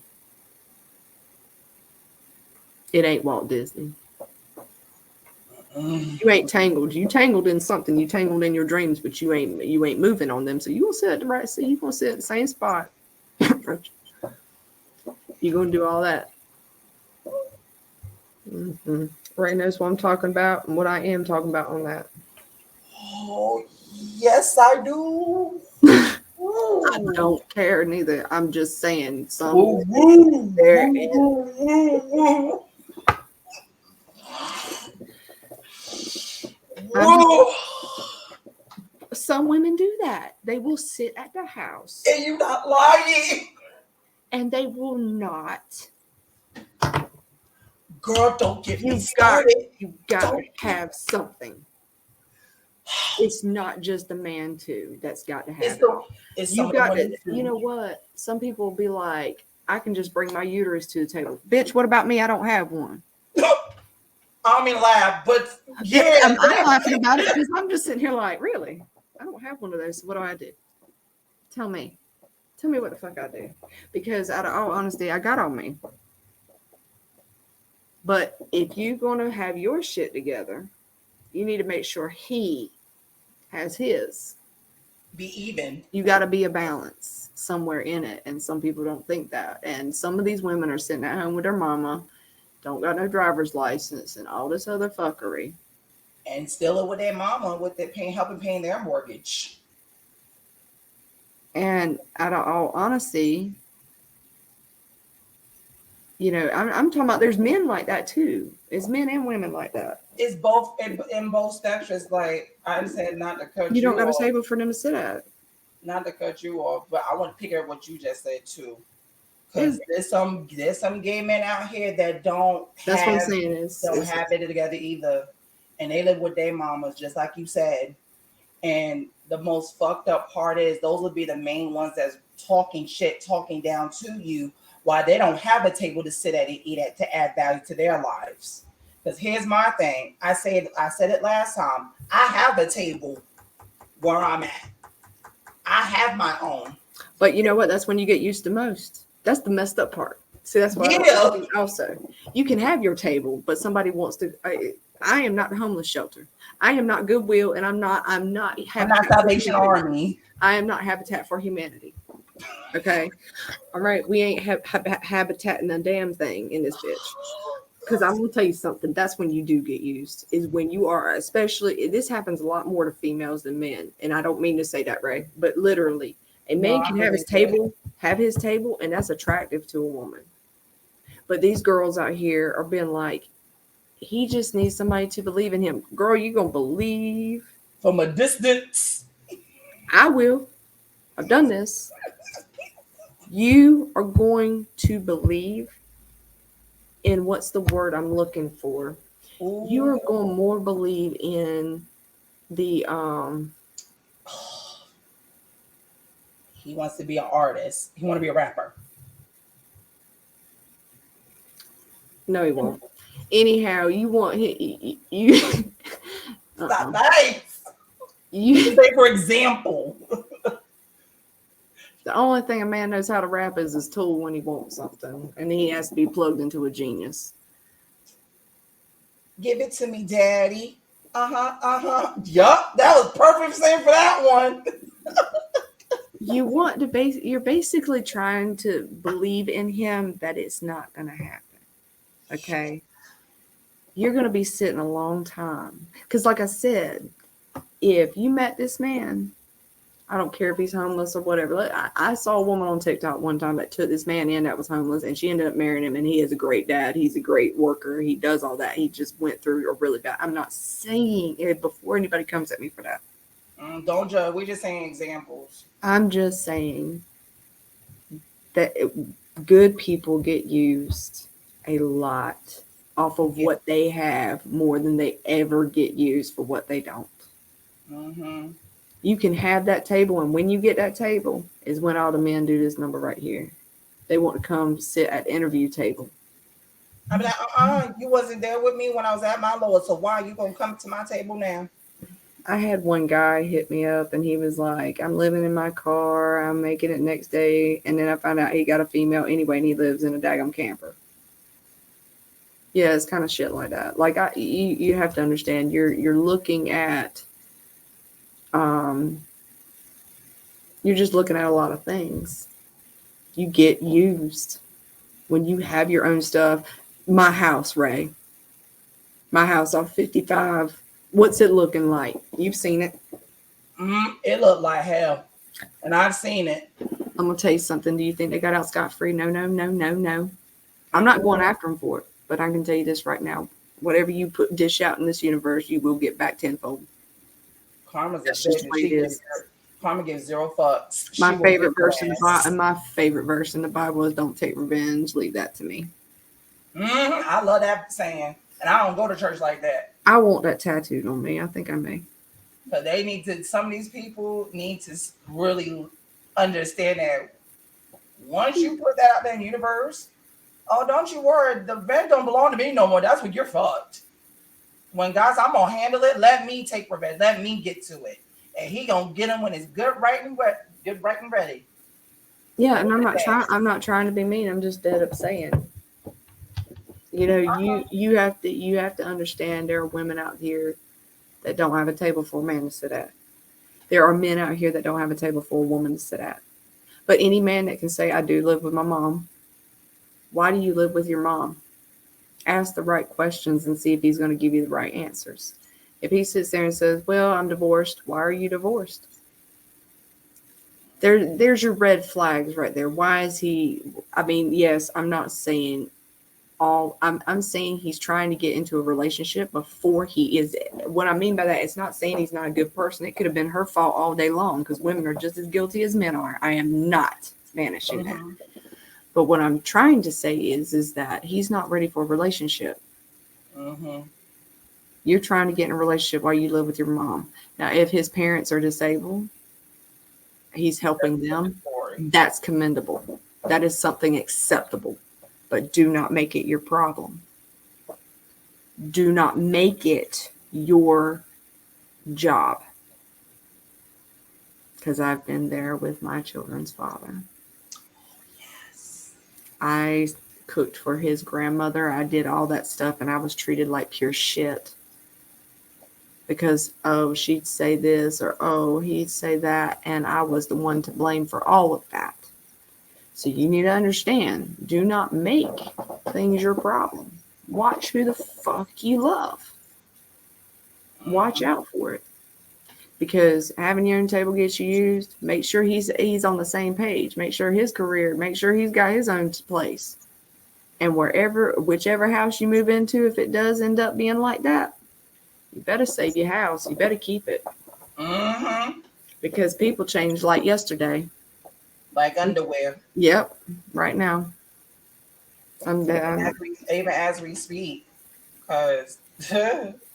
It ain't Walt Disney. You ain't tangled. You tangled in something. You tangled in your dreams, but you ain't moving on them. So you gonna sit at the right seat. You gonna sit at the same spot. You gonna do all that. Ray knows what I'm talking about and what I am talking about on that. Oh, yes, I do. I don't care neither. I'm just saying some some women do that. They will sit at the house. And you're not lying. And they will not. Girl, don't get me started. You got to have something. It's not just the man too that's got to have it. You got to. You know what? Some people will be like, I can just bring my uterus to the table. Bitch, what about me? I don't have one. I don't mean to laugh, but yeah. I'm laughing about it because I'm just sitting here like, really? I don't have one of those. So what do I do? Tell me what the fuck I do. Because out of all honesty, I got on me. But if you're going to have your shit together, you need to make sure he has his. Be even. You got to be a balance somewhere in it. And some people don't think that. And some of these women are sitting at home with their mama, don't got no driver's license and all this other fuckery. And still with their mama with their helping paying their mortgage. And out of all honesty, you know, I'm talking about there's men like that too. It's men and women like that. It's both in both spectrums. Like I said, not to cut you off. You don't got a table for them to sit at. Not to cut you off, but I want to pick up what you just said too. Because there's some gay men out here that don't That's what I'm have saying. It's have it together either, and they live with their mamas, just like you said. And the most fucked up part is those would be the main ones that's talking shit, talking down to you, while they don't have a table to sit at and eat at to add value to their lives. Because here's my thing. I said it last time. I have a table where I'm at. I have my own. But you know what? That's when you get used to most. That's the messed up part. See, that's why also you can have your table, but somebody wants to. I am not the homeless shelter. I am not Goodwill, and I'm not Salvation Army. I am not Habitat for Humanity. Okay, all right. We ain't habitat and a damn thing in this bitch. Because I'm gonna tell you something. That's when you do get used. Is when you are, especially. This happens a lot more to females than men, and I don't mean to say that, Ray, but literally, a man can have his table, and that's attractive to a woman. But these girls out here are being like, he just needs somebody to believe in him. Girl, you gonna believe from a distance? I will. I've done this. You are going to believe in what's the word I'm looking for. Ooh. You are going to more believe in the he wants to be an artist. He want to be a rapper. No, he won't. Anyhow, you want you. Stop. Nice. You say, for example. The only thing a man knows how to rap is his tool when he wants something, and he has to be plugged into a genius. Give it to me, daddy. Yup, that was perfect saying for that one. You want to you're basically trying to believe in him that it's not going to happen. Okay? You're going to be sitting a long time. Because like I said, if you met this man, I don't care if he's homeless or whatever. I saw a woman on TikTok one time that took this man in that was homeless, and she ended up marrying him, and he is a great dad. He's a great worker. He does all that. He just went through a really bad. I'm not saying it before anybody comes at me for that. Don't judge. We're just saying examples. I'm just saying that good people get used a lot off of what they have more than they ever get used for what they don't. Mm-hmm. You can have that table, and when you get that table is when all the men do this number right here. They want to come sit at the interview table. I'm like, you wasn't there with me when I was at my lowest, so why are you going to come to my table now? I had one guy hit me up, and he was like, I'm living in my car. I'm making it next day. And then I found out he got a female anyway, and he lives in a daggum camper. Yeah, it's kind of shit like that. Like, you have to understand, you're looking at, you're just looking at a lot of things. You get used when you have your own stuff. My house, Ray. My house off 55. What's it looking like? You've seen it. It looked like hell. And I've seen it. I'm going to tell you something. Do you think they got out scot-free? No. I'm not going after them for it. But I can tell you this right now. Whatever you dish out in this universe, you will get back tenfold. Karma's a bitch. Karma gives zero fucks. My favorite verse in the Bible is "Don't take revenge. Leave that to me." I love that saying, and I don't go to church like that. I want that tattooed on me. I think I may. But they need to. Some of these people need to really understand that once you put that out there in the universe, oh, don't you worry, the revenge don't belong to me no more. That's when you're fucked. When God's, I'm gonna handle it. Let me take revenge. Let me get to it, and He gonna get him when it's good, right and ready. Yeah, and I'm not trying to be mean. I'm just dead up saying. You know, you have to understand there are women out here that don't have a table for a man to sit at. There are men out here that don't have a table for a woman to sit at. But any man that can say, I do live with my mom. Why do you live with your mom? Ask the right questions and see if he's going to give you the right answers. If he sits there and says, well, I'm divorced. Why are you divorced? There's your red flags right there. Why is he? I mean, yes, I'm not saying all. I'm saying he's trying to get into a relationship before he is. What I mean by that, it's not saying he's not a good person. It could have been her fault all day long because women are just as guilty as men are. I am not vanishing that. But what I'm trying to say is that he's not ready for a relationship. Mm-hmm. You're trying to get in a relationship while you live with your mom. Now, if his parents are disabled, he's helping them. That's commendable. That is something acceptable. But do not make it your problem. Do not make it your job. Because I've been there with my children's father. Yes. I cooked for his grandmother. I did all that stuff, and I was treated like pure shit. Because, oh, she'd say this, or oh, he'd say that, and I was the one to blame for all of that. So you need to understand, do not make things your problem. Watch who the fuck you love. Watch out for it. Because having your own table gets you used, make sure he's on the same page. Make sure his career, make sure he's got his own place. And whichever house you move into, if it does end up being like that, you better save your house. You better keep it. Mm-hmm. Because people change like yesterday. Like underwear. Yep. Right now. I'm down. Even as we speak. Because,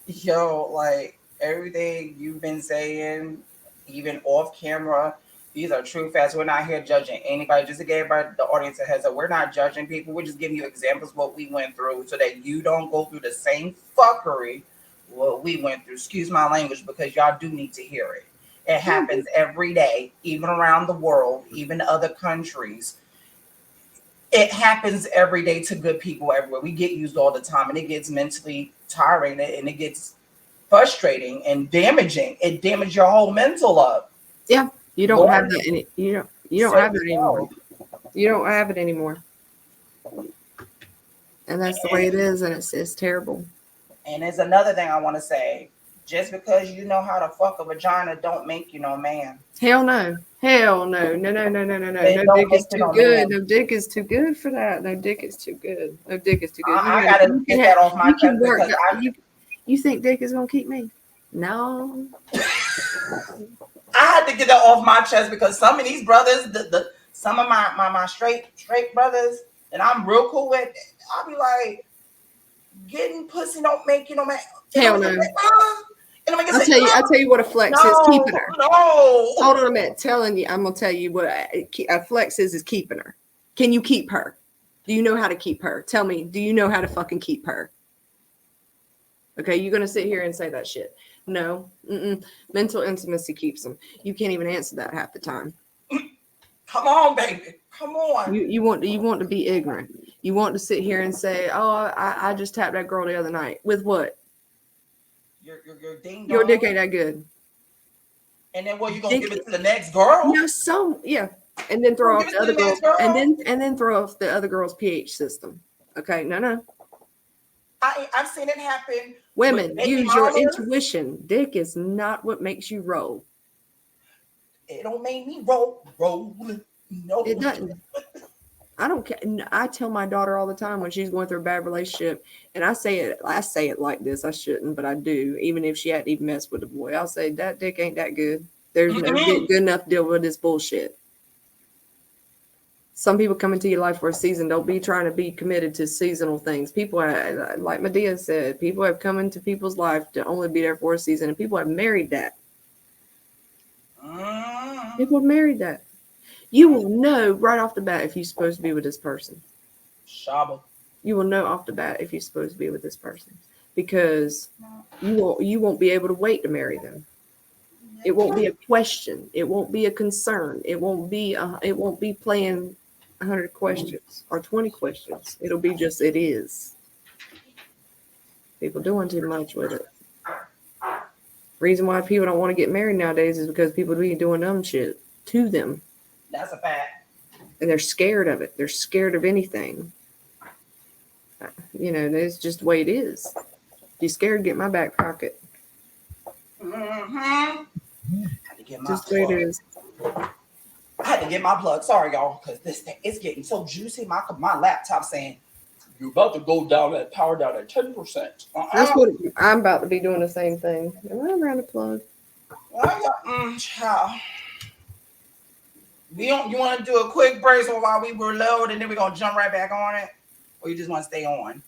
yo, like, everything you've been saying, even off camera, these are true facts. We're not here judging anybody. Just to give everybody, the audience a heads up, we're not judging people. We're just giving you examples of what we went through so that you don't go through the same fuckery what we went through. Excuse my language, because y'all do need to hear it. It happens every day, even around the world, even other countries. It happens every day to good people everywhere. We get used all the time, and it gets mentally tiring, and it gets frustrating and damaging. It damages your whole mental up. Yeah, you don't have that. You don't have it anymore. You don't have it anymore. And that's the way it is, and it's terrible. And there's another thing I want to say. Just because you know how to fuck a vagina don't make you no man. Hell no. Hell no. No. No dick is too good. No dick is too good for that. No dick is too good. No dick is too good. I gotta get that off my chest because you think dick is gonna keep me? No. I had to get that off my chest because some of these brothers, some of my straight brothers, and I'm real cool with, I'll be like, getting pussy don't make you no man. Hell no. I'll tell you what a flex is, keeping her. No. Hold on a minute. I'm gonna tell you what a flex is keeping her. Can you keep her? Do you know how to keep her? Tell me, do you know how to fucking keep her? Okay, you're gonna sit here and say that shit. No. Mental intimacy keeps them. You can't even answer that half the time. Come on, baby. Come on. You want to be ignorant. You want to sit here and say, oh, I just tapped that girl the other night. With what? Your ding dong. Your dick ain't that good. And then what, you gonna give it to the next girl? No, yeah. And then throw off the other girl. And then throw off the other girl's pH system. Okay, no. I've seen it happen. Women, use your intuition. Dick is not what makes you roll. It don't make me roll. No. It doesn't. I don't care. I tell my daughter all the time when she's going through a bad relationship, and I say it like this. I shouldn't, but I do. Even if she hadn't even messed with a boy, I'll say that dick ain't that good. There's no dick good enough to deal with this bullshit. Some people come into your life for a season. Don't be trying to be committed to seasonal things. People, like Medea said, people have come into people's life to only be there for a season, and people have married that. People have married that. You will know right off the bat if you're supposed to be with this person. Shaba. You will know off the bat if you're supposed to be with this person because you won't be able to wait to marry them. It won't be a question. It won't be a concern. It won't be playing 100 questions or 20 questions. It'll be just it is. People doing too much with it. Reason why people don't want to get married nowadays is because people be doing dumb shit to them. That's a fact. And they're scared of it. They're scared of anything. You know, it's just the way it is. If you're scared, get my back pocket. Had to get my just the way it is. I had to get my plug. Sorry, y'all, because this thing is getting so juicy. My laptop saying, you're about to go down that power down at 10%. That's what I'm about to be doing the same thing. Am I around the plug? Child. You want to do a quick break so while we were low, and then we're gonna jump right back on it, or you just want to stay on?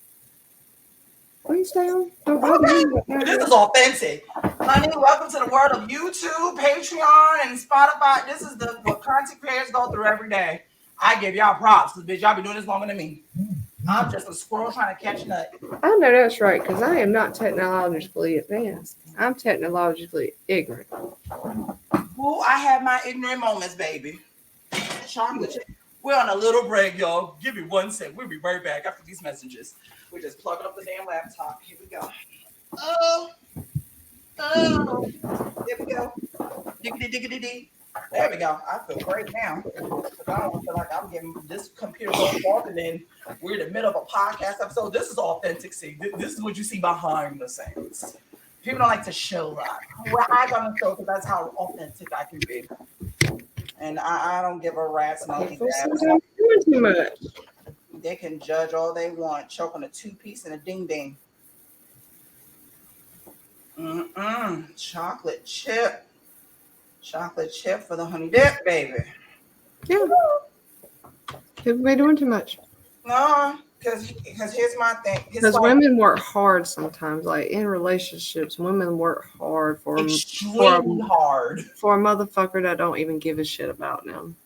Please stay on. Don't bother Okay. me. This is authentic, honey. Welcome to the world of YouTube, Patreon, and Spotify. This is what content creators go through every day. I give y'all props because bitch, y'all be doing this longer than me. I'm just a squirrel trying to catch nut. I know that's right, because I am not technologically advanced. I'm technologically ignorant. Ooh, I have my ignorant moments, baby. Chocolate chip. We're on a little break, y'all. Give me 1 sec. We'll be right back after these messages. We're just plugging up the damn laptop. Here we go. Oh, here we go. Diggity, diggity, dee. There we go. I feel great now. I don't feel like I'm getting this computer going off, and then we're in the middle of a podcast episode. This is authentic. See, this is what you see behind the scenes. People don't like to show that. Well, I gotta show because that's how authentic I can be. And I don't give a rat's monkey that. Doing too much. They can judge all they want. Choke on a 2-piece and a ding ding. Chocolate chip. Chocolate chip for the honey dip, baby. Yeah. People be doing too much. No, because here's my thing. Because women work hard sometimes. Like in relationships, women work hard for extremely hard for a motherfucker that don't even give a shit about them.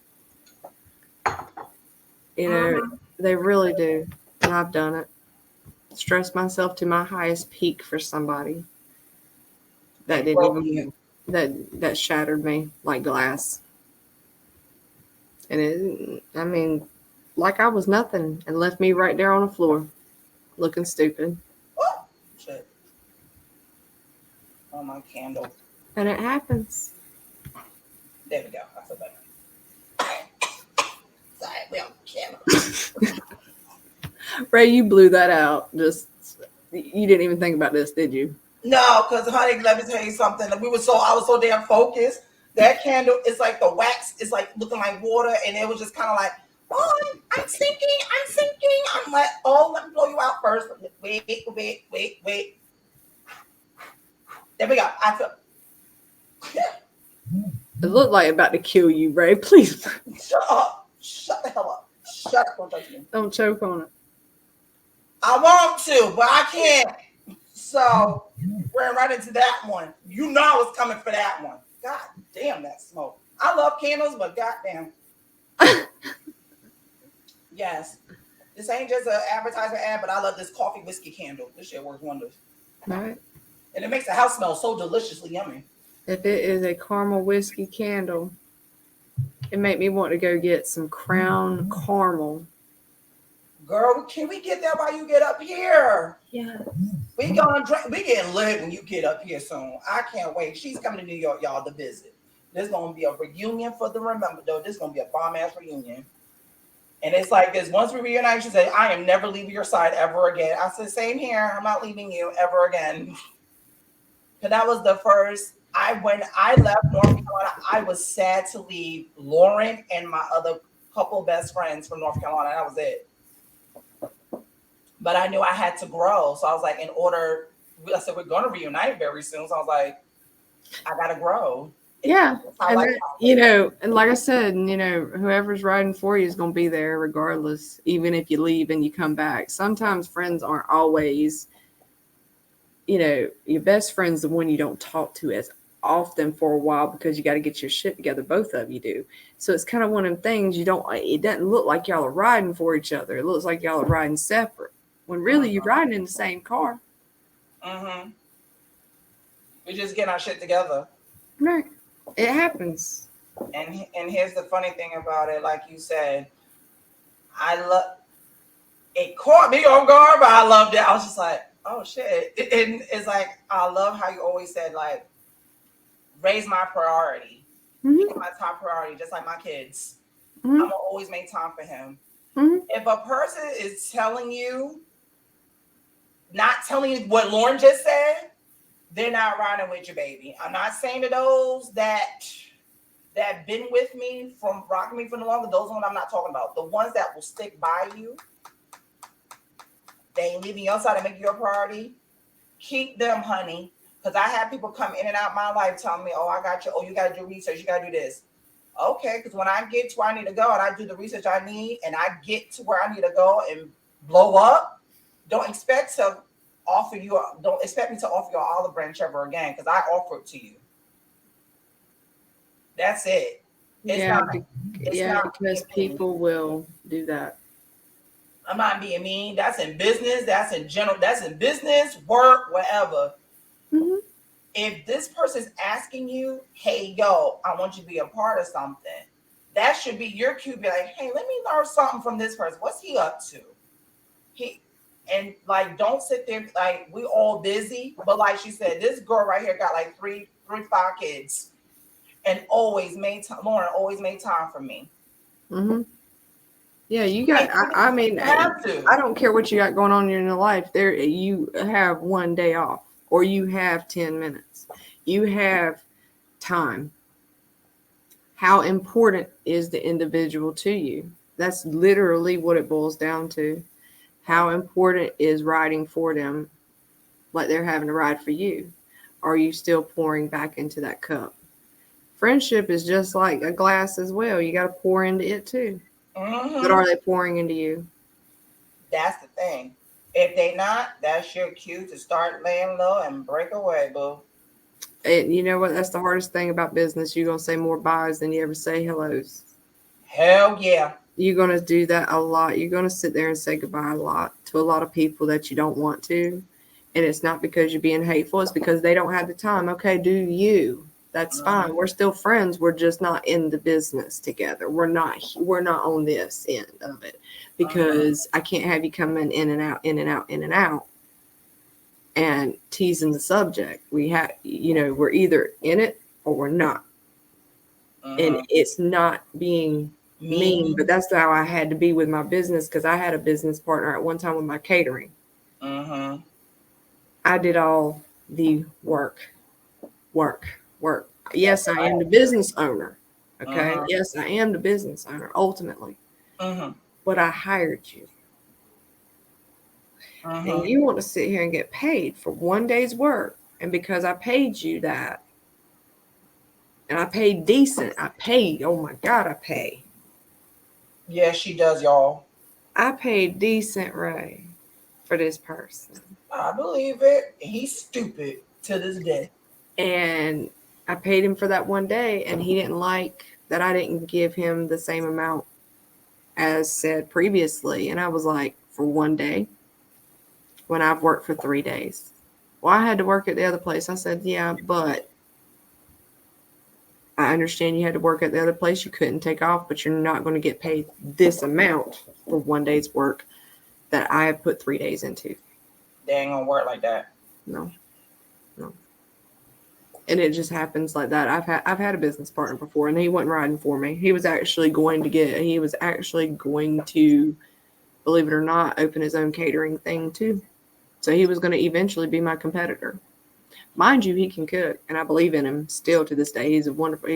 You know, they really do. And I've done it. Stressed myself to my highest peak for somebody that didn't even that shattered me like glass. And like I was nothing, and left me right there on the floor looking stupid. Oh, shit. Oh, my candle. And it happens. There we go. I feel better. Sorry, we on camera. Ray, you blew that out. You didn't even think about this, did you? No, because honey, let me tell you something. I was so damn focused. That candle is like the wax is like looking like water, and it was just kind of like, oh, I'm sinking. I'm like, oh, let me blow you out first. Wait. There we go. I feel. It looked like about to kill you, Ray. Please. Shut up. Shut the hell up. Shut up. Don't touch me. Don't choke on it. I want to, but I can't. So we're right into that one. You know I was coming for that one. God damn that smoke. I love candles, but goddamn. Yes. This ain't just an advertisement ad, but I love this coffee whiskey candle. This shit works wonders. Right. And it makes the house smell so deliciously yummy. If it is a caramel whiskey candle, it made me want to go get some Crown Caramel. Girl, can we get that while you get up here? Yeah. We gonna drink. We getting lit when you get up here soon. I can't wait. She's coming to New York, y'all, to visit. There's gonna be a reunion for the Remember though. This is gonna be a bomb ass reunion. And it's like this. Once we reunite, she said, "I am never leaving your side ever again." I said, "Same here. I'm not leaving you ever again." Because that was the first. When I left North Carolina, I was sad to leave Lauren and my other couple best friends from North Carolina. That was it. But I knew I had to grow. So I was like, I said, we're going to reunite very soon. So I was like, I got to grow. Yeah. And like I said, whoever's riding for you is going to be there regardless, even if you leave and you come back. Sometimes friends aren't always, your best friend's the one you don't talk to as often for a while because you got to get your shit together. Both of you do. So it's kind of one of them things it doesn't look like y'all are riding for each other. It looks like y'all are riding separate. When really you're riding in the same car. Mm-hmm. We're just getting our shit together. Right. It happens. And here's the funny thing about it, like you said, it caught me on guard, but I loved it. I was just like, oh shit. And it's like, I love how you always said, like, raise my priority. Mm-hmm. My top priority, just like my kids. Mm-hmm. I'm gonna always make time for him. Mm-hmm. If a person is not telling you what Lauren just said, they're not riding with your baby. I'm not saying to those that been with me from rocking me for the longest, those ones I'm not talking about. The ones that will stick by you, they ain't leaving your side and make you a priority. Keep them, honey. Because I have people come in and out my life telling me, oh, I got you. Oh, you got to do research. You got to do this. Okay, because when I get to where I need to go and I do the research I need and I get to where I need to go and blow up, don't expect to don't expect me to offer you an olive branch ever again because I offered to you. That's it. It's Yeah, not it's yeah, not because being mean. people will do that. I'm not being mean. That's in business, that's in general, that's in business, work, whatever. Hmm. If this person's asking you, hey, yo, I want you to be a part of something, that should be your cue. Be like, hey, let me learn something from this person. What's he up to? He and like, don't sit there like we all busy. But like she said, this girl right here got like three, five kids, and always made time. Lauren always made time for me. Hmm. Yeah, you got. And I mean, you have to. I don't care what you got going on in your life. There, you have one day off, or you have 10 minutes. You have time. How important is the individual to you? That's literally what it boils down to. How important is riding for them, like they're having to ride for you? Are you still pouring back into that cup? Friendship is just like a glass as well. You got to pour into it too. But Hmm. are they pouring into you? That's the thing. If they not, that's your cue to start laying low and break away, boo. And you know what? That's the hardest thing about business. You're going to say more buys than you ever say hellos. Hell yeah. You're going to do that a lot. You're going to sit there and say goodbye a lot to a lot of people that you don't want to. And it's not because you're being hateful. It's because they don't have the time. Okay, do you? That's Mhm. fine. We're still friends. We're just not in the business together. We're not on this end of it Mhm. because I can't have you coming in and out, in and out, in and out and teasing the subject. We're either in it or we're not. And Mhm. it's not being mean, but Mean. that's how I had to be with my business because I had a business partner at one time with my catering. Mhm. I did all the work. That's Yes, I what I am the had to do. business owner. Okay. Mhm. Yes, I am the business owner ultimately, Mhm. but I hired you. And Mhm. you want to sit here and get paid for one day's work. And because I paid you that, and I paid decent, oh my God, I pay. Yes, she does, y'all. I paid decent, Ray, for this person. I believe it. He's stupid to this day. And I paid him for that one day, and he didn't like that I didn't give him the same amount as said previously. And I was like, for one day, when I've worked for 3 days. Well, I had to work at the other place. I said, yeah, but I understand you had to work at the other place. You couldn't take off, but you're not going to get paid this amount for one day's work that I have put 3 days into. They ain't gonna work like that. No, no. And it just happens like that. I've had a business partner before, and he wasn't riding for me. He was actually going to, believe it or not, open his own catering thing too. So he was going to eventually be my competitor. Mind you, he can cook, and I believe in him still to this day. He's a wonderful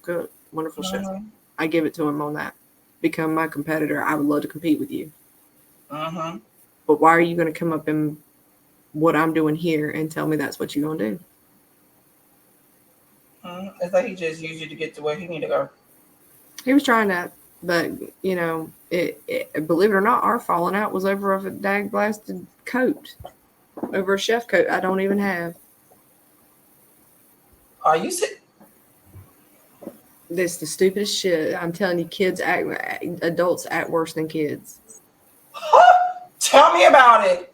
cook, wonderful chef. Mhm. I give it to him on that. Become my competitor. I would love to compete with you. Mhm. But why are you going to come up in what I'm doing here and tell me that's what you're going to do? Mhm. It's like he just used you to get to where he need to go. He was trying that, but believe it or not, our falling out was over a dag blasted coat, over a chef coat I don't even have. Are you sit? This the stupidest shit. I'm telling you, adults act worse than kids. Tell me about it.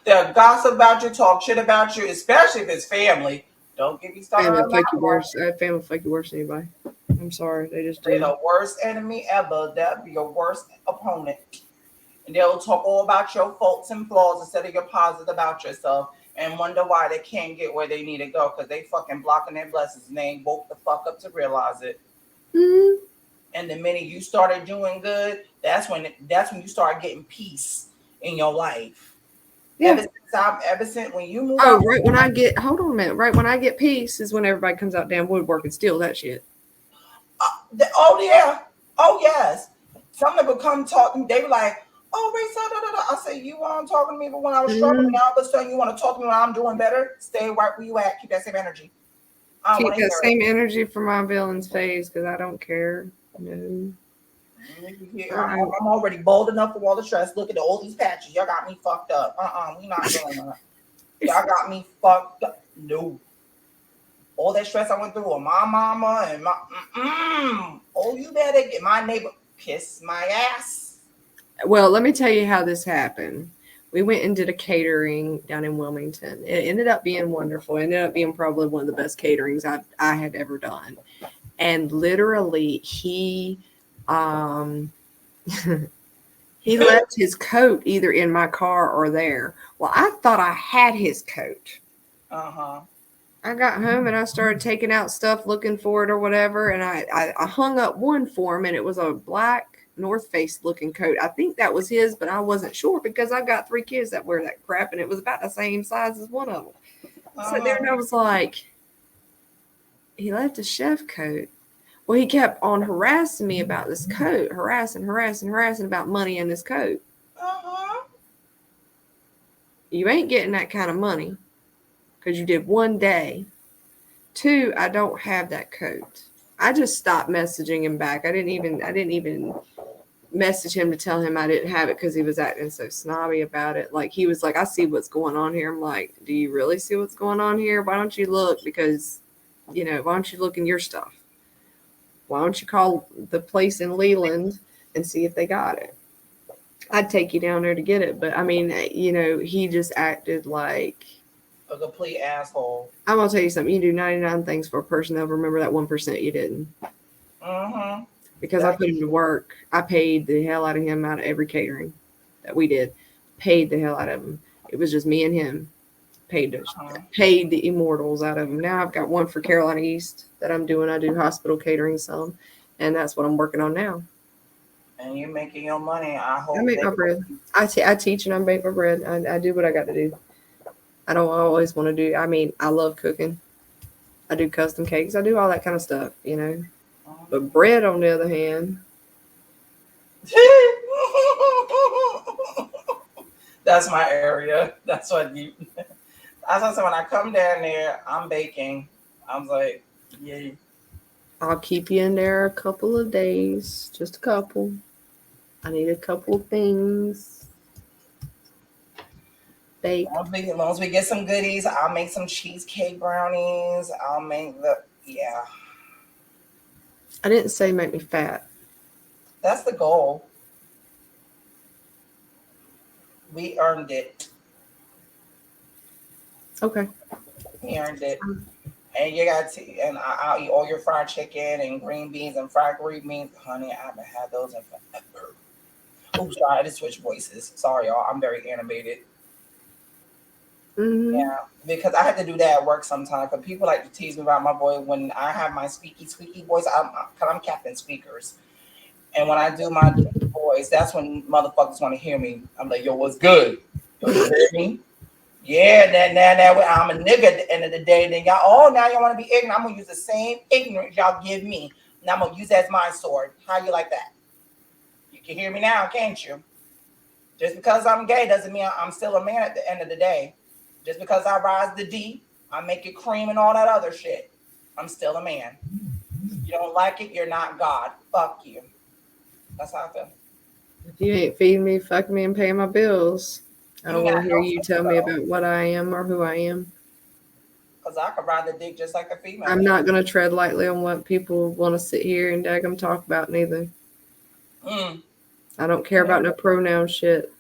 They'll gossip about you, talk shit about you, especially if it's family. Don't get me started Family on fuck that you one. worse. Family fuck you worse than anybody. I'm sorry, they just They're do. the worst enemy ever. That'd be your worst opponent. And they'll talk all about your faults and flaws instead of your positive about yourself and wonder why they can't get where they need to go because they fucking blocking their blessings and they ain't woke the fuck up to realize it. Mm-hmm. And the minute you started doing good, that's when you start getting peace in your life. Yeah. Ever since when you move Oh, out, right when I get hold on a minute. Right when I get peace is when everybody comes out damn woodwork and steal that shit. oh yeah, oh yes. Some people come talk to me, they be like, oh Risa, da, da, da. I say, you want talking to me but when I was struggling, Mm-hmm. now all of a sudden you want to talk to me when I'm doing better. Stay right where you at, keep that same energy. I Keep want to that hear same energy for my villain's phase because I don't care. No. it. I'm already bold enough for all the stress. Look at all these patches. Y'all got me fucked up. We not doing that. Y'all got me fucked up. No. All that stress I went through with my mama and my oh, you better get my neighbor kiss my ass. Well, let me tell you how this happened. We went and did a catering down in Wilmington. It ended up being wonderful. It ended up being probably one of the best caterings I had ever done. And literally, he he left his coat either in my car or there. Well, I thought I had his coat. I got home and I started taking out stuff, looking for it or whatever. And I hung up one for him, and it was a black North Face looking coat. I think that was his, but I wasn't sure because I've got 3 kids that wear that crap, and it was about the same size as one of them. So there, and I was like, he left a chef coat. Well, he kept on harassing me about this coat, harassing about money in this coat. You ain't getting that kind of money because you did 1 day. 2, I don't have that coat. I just stopped messaging him back. I didn't even message him to tell him I didn't have it because he was acting so snobby about it. Like, he was like, I see what's going on here. I'm like, do you really see what's going on here? Why don't you look? Because, why don't you look in your stuff? Why don't you call the place in Leland and see if they got it? I'd take you down there to get it. But I mean, he just acted like a complete asshole. I'm gonna tell you something. You do 99 things for a person, they'll remember that 1% you didn't. Because I put him to work. I paid the hell out of him out of every catering that we did. Paid the hell out of him. It was just me and him. Paid the immortals out of him. Now I've got one for Carolina East that I'm doing. I do hospital catering some, and that's what I'm working on now. And you're making your money. I hope. I make my bread. I teach and I make my bread. I do what I got to do. I don't always want to do. I mean, I love cooking. I do custom cakes. I do all that kind of stuff, But bread, on the other hand, that's my area. That's what you. As I said, when I come down there, I'm baking. I'm like, yay. I'll keep you in there a couple of days, just a couple. I need a couple of things. Bake. As long as we get some goodies, I'll make some cheesecake brownies. I'll make I didn't say make me fat. That's the goal. We earned it. Okay. We earned it. And you got to, and I'll eat all your fried chicken and green beans and fried green beans. Honey, I haven't had those in forever. Oh, sorry, I just switched voices. Sorry, y'all. I'm very animated. Mm-hmm. Yeah, because I have to do that at work sometimes. Because people like to tease me about my voice when I have my squeaky voice. I'm Captain Speakers, and when I do my voice, that's when motherfuckers want to hear me. I'm like, yo, what's good? Yo, you hear me? Yeah, that I'm a nigga at the end of the day. Then y'all, now y'all want to be ignorant. I'm gonna use the same ignorance y'all give me, and I'm gonna use that as my sword. How you like that? You can hear me now, can't you? Just because I'm gay doesn't mean I'm still a man at the end of the day. Just because I rise the D, I make it cream and all that other shit, I'm still a man. You don't like it, you're not God. Fuck you. That's how I feel. If you ain't feeding me, fucking me, and paying my bills, I don't want to hear you tell me about what I am or who I am. Because I could ride the dick just like a female. I'm not going to tread lightly on what people want to sit here and daggum talk about neither. I don't care about no pronoun shit.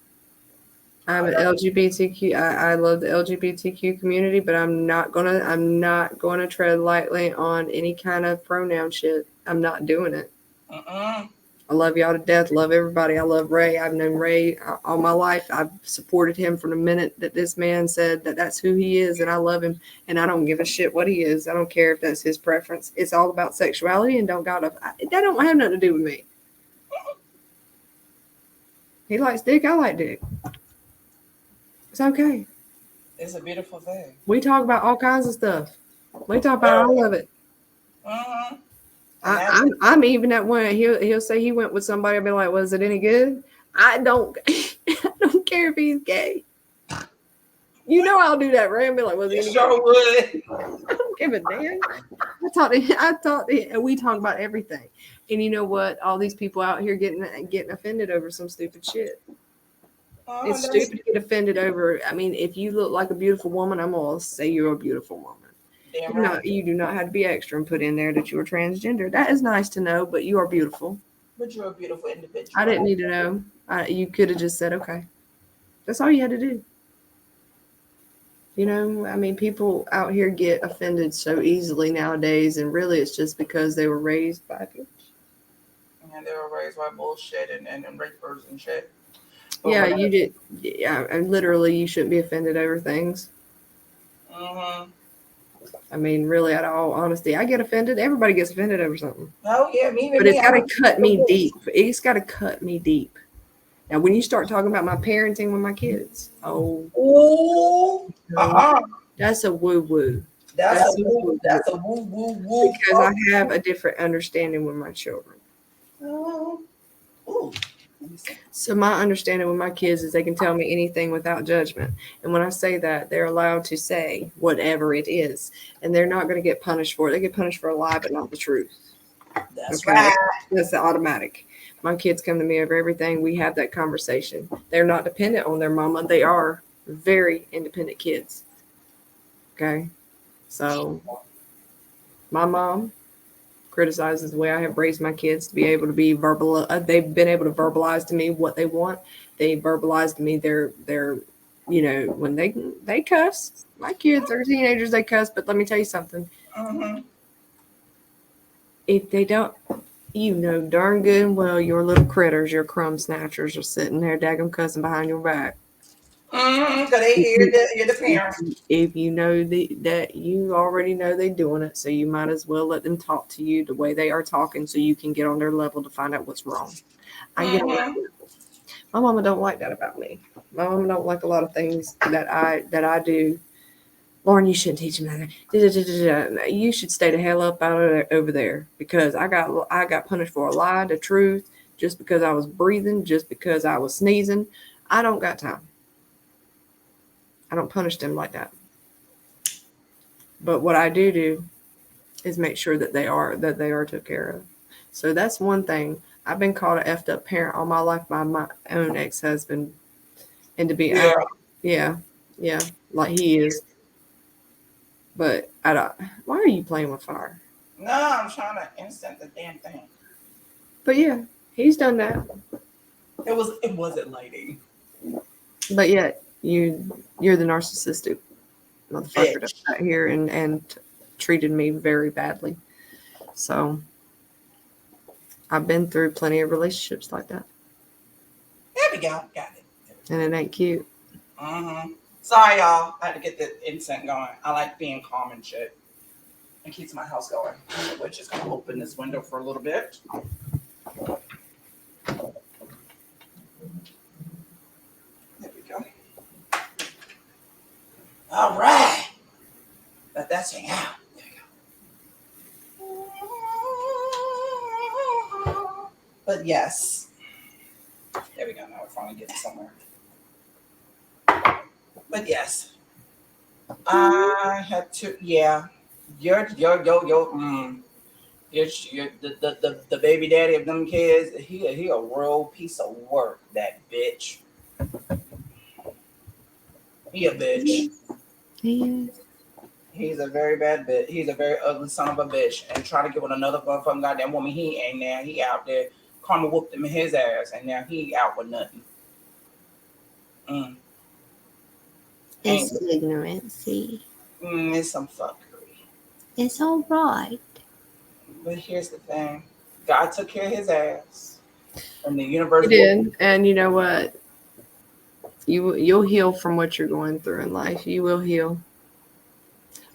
I'm an LGBTQ. I love the LGBTQ community, but I'm not gonna tread lightly on any kind of pronoun shit. I'm not doing it. I love y'all to death. Love everybody. I love Ray. I've known Ray all my life. I've supported him from the minute that this man said that that's who he is, and I love him. And I don't give a shit what he is. I don't care if that's his preference. It's all about sexuality, and that don't have nothing to do with me. He likes dick. I like dick. It's okay. It's a beautiful thing. We talk about all kinds of stuff. We talk about all of it. I'm even at one. He'll say he went with somebody. I'll be like, was it any good? I don't care if he's gay. You know I'll do that, right? I'll be like, was he You any sure would. I don't give a damn. We talk about everything. And you know what? All these people out here getting offended over some stupid shit. It's That's stupid to get offended over. I mean, if you look like a beautiful woman, I'm gonna say you're a beautiful woman. damn You right. you do not have to be extra and put in there that you are transgender. That is nice to know, but you are beautiful. But you're a beautiful individual. I didn't need to know. You could have just said, okay. That's all you had to do. You know, I mean, people out here get offended so easily nowadays, and really it's just because they were raised by people. And they were raised by bullshit and rapers and shit. But Yeah, whatever. you did. Yeah, and literally, you shouldn't be offended over things. Mm-hmm. I mean, really, out of all honesty, I get offended. Everybody gets offended over something. Oh yeah, But it's got to cut me deep. It's got to cut me deep. Now, when you start talking about my parenting with my kids, Ooh. That's a woo woo. That's a woo. That's a woo woo woo. Because I have a different understanding with my children. Ooh. So my understanding with my kids is they can tell me anything without judgment. And when I say that, they're allowed to say whatever it is. And they're not going to get punished for it. They get punished for a lie, but not the truth. That's right. That's the automatic. My kids come to me over everything. We have that conversation. They're not dependent on their mama. They are very independent kids. Okay. So my mom criticizes the way I have raised my kids to be able to be verbal. They've been able to verbalize to me what they want. They verbalize to me their you know, when they cuss. My kids are teenagers, they cuss, but let me tell you something. Mm-hmm. If they don't, you know darn good and well your little critters, your crumb snatchers are sitting there daggum cussing behind your back. Mm-hmm. Because they hear you're the parent. If you know that you already know they're doing it, so you might as well let them talk to you the way they are talking so you can get on their level to find out what's wrong. I get on that level. My mama don't like that about me. My mama don't like a lot of things that I do. Lauren, you shouldn't teach them that. You should stay the hell up out of there, over there, because I got punished for a lie, the truth, just because I was breathing, just because I was sneezing. I don't got time. I don't punish them like that. But what I do is make sure that they are took care of. So that's one thing. I've been called an effed up parent all my life by my own ex-husband, and to be yeah, like he is. But I don't. Why are you playing with fire? No, I'm trying to instant the damn thing. But yeah, he's done that. It wasn't lighting. But yet you're the narcissistic motherfucker that sat here and treated me very badly. So I've been through plenty of relationships like that. There we go. Got it. And it ain't cute. Mm-hmm. Sorry, y'all. I had to get the incense going. I like being calm and shit. It keeps my house going. We're just going to open this window for a little bit. There we go. All right. Let that thing out. There we go. But yes. There we go. Now we're finally getting somewhere. But yes. I had to, yeah. You're the baby daddy of them kids. He a real piece of work. That bitch. He a bitch. He's a very bad bitch. He's a very ugly son of a bitch. And trying to get with another motherfucking goddamn woman. He ain't now. He out there. Karma whooped him in his ass, and now he out with nothing. It's ignorancy. It's some fuckery. It's all right. But here's the thing. God took care of his ass. And the universe He did. And you know what? You'll heal from what you're going through in life. You will heal.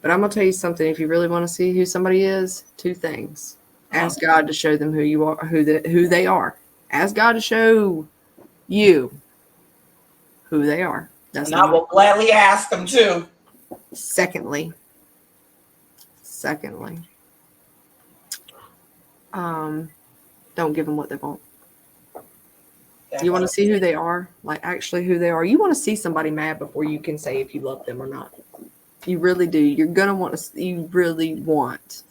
But I'm gonna tell you something. If you really want to see who somebody is, two things: ask God to show them who you are, who they are. Ask God to show you who they are. And I will gladly ask them too. Secondly, don't give them what they want. You want to see who they are, like actually who they are. You want to see somebody mad before you can say if you love them or not. You really do. You're gonna want to. You really want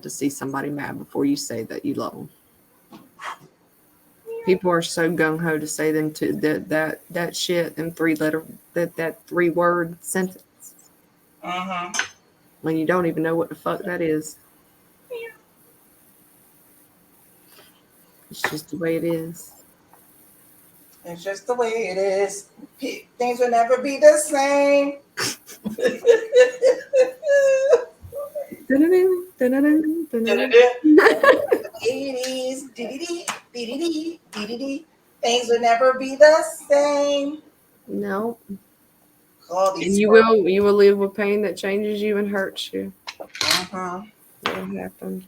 to see somebody mad before you say that you love them. People are so gung ho to say them to that shit in that 3-word sentence when you don't even know what the fuck that is. It's just the way it is. It's just the way it is. Things will never be the same. Things will never be the same. No. And you will live with pain that changes you and hurts you. That'll happen.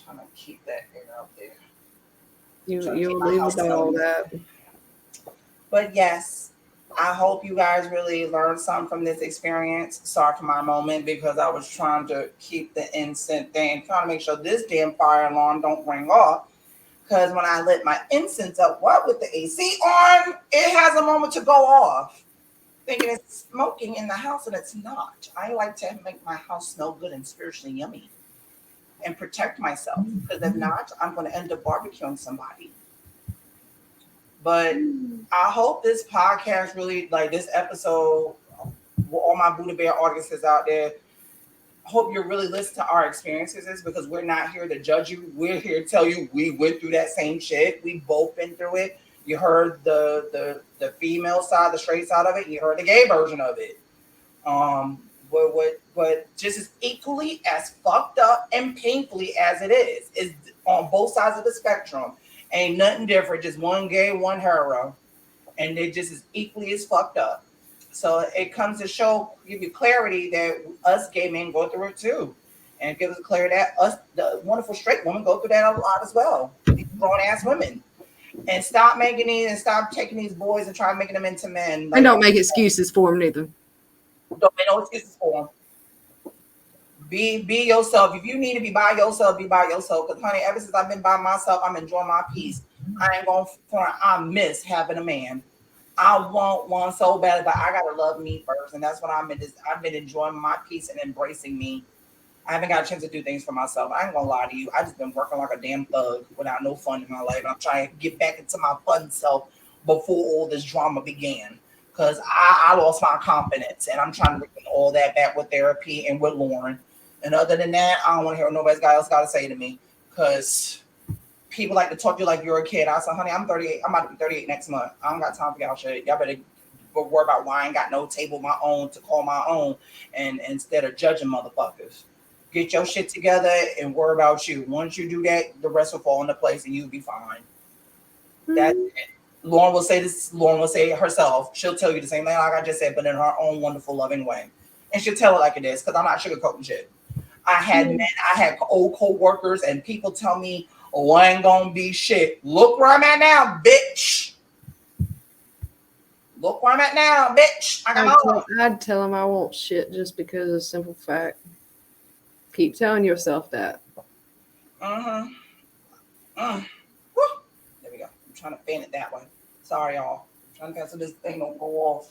Trying to keep that air out there. You'll live with all that. But yes, I hope you guys really learned something from this experience. Sorry for my moment because I was trying to keep the incense thing, trying to make sure this damn fire alarm don't ring off. Because when I lit my incense up, what with the AC on, it has a moment to go off. Thinking it's smoking in the house and it's not. I like to make my house smell good and spiritually yummy and protect myself. Because if not, I'm going to end up barbecuing somebody. But I hope this podcast really, like this episode, all my Buddha Bear audiences out there, hope you're really listening to our experiences because we're not here to judge you. We're here to tell you we went through that same shit. We both been through it. You heard the female side, the straight side of it. You heard the gay version of it. But just as equally as fucked up and painfully as it is on both sides of the spectrum. Ain't nothing different. Just one gay, one hetero, and they just as equally as fucked up. So it comes to give you clarity that us gay men go through it too. And it gives us clarity that us, the wonderful straight women, go through that a lot as well. These grown-ass women. And stop taking these boys and try making them into men. And don't make excuses for them neither. Don't make no excuses for them. Be yourself. If you need to be by yourself, be by yourself. Because, honey, ever since I've been by myself, I'm enjoying my peace. I ain't going for I miss having a man. I want one so bad, but I gotta love me first, and that's what I've been enjoying my peace and embracing me. I haven't got a chance to do things for myself. I ain't gonna lie to you. I just been working like a damn thug without no fun in my life. I'm trying to get back into my fun self before all this drama began. Because I lost my confidence, and I'm trying to get all that back with therapy and with Lauren. And other than that, I don't want to hear what nobody else got to say to me. Because people like to talk to you like you're a kid. I said, honey, I'm 38. I'm about to be 38 next month. I don't got time for y'all shit. Y'all better worry about why I ain't got no table of my own to call my own. And instead of judging motherfuckers, get your shit together and worry about you. Once you do that, the rest will fall into place and you'll be fine. That's it. Lauren will say this. Lauren will say it herself. She'll tell you the same thing like I just said, but in her own wonderful, loving way. And she'll tell it like it is because I'm not sugarcoating shit. I had old co-workers and people tell me, oh, I ain't gonna be shit. Look where I'm at now, bitch. Look where I'm at now, bitch. I'd tell him I won't shit just because of the simple fact. Keep telling yourself that. There we go. I'm trying to fan it that way. Sorry, y'all. I'm trying to fan so this thing don't go off.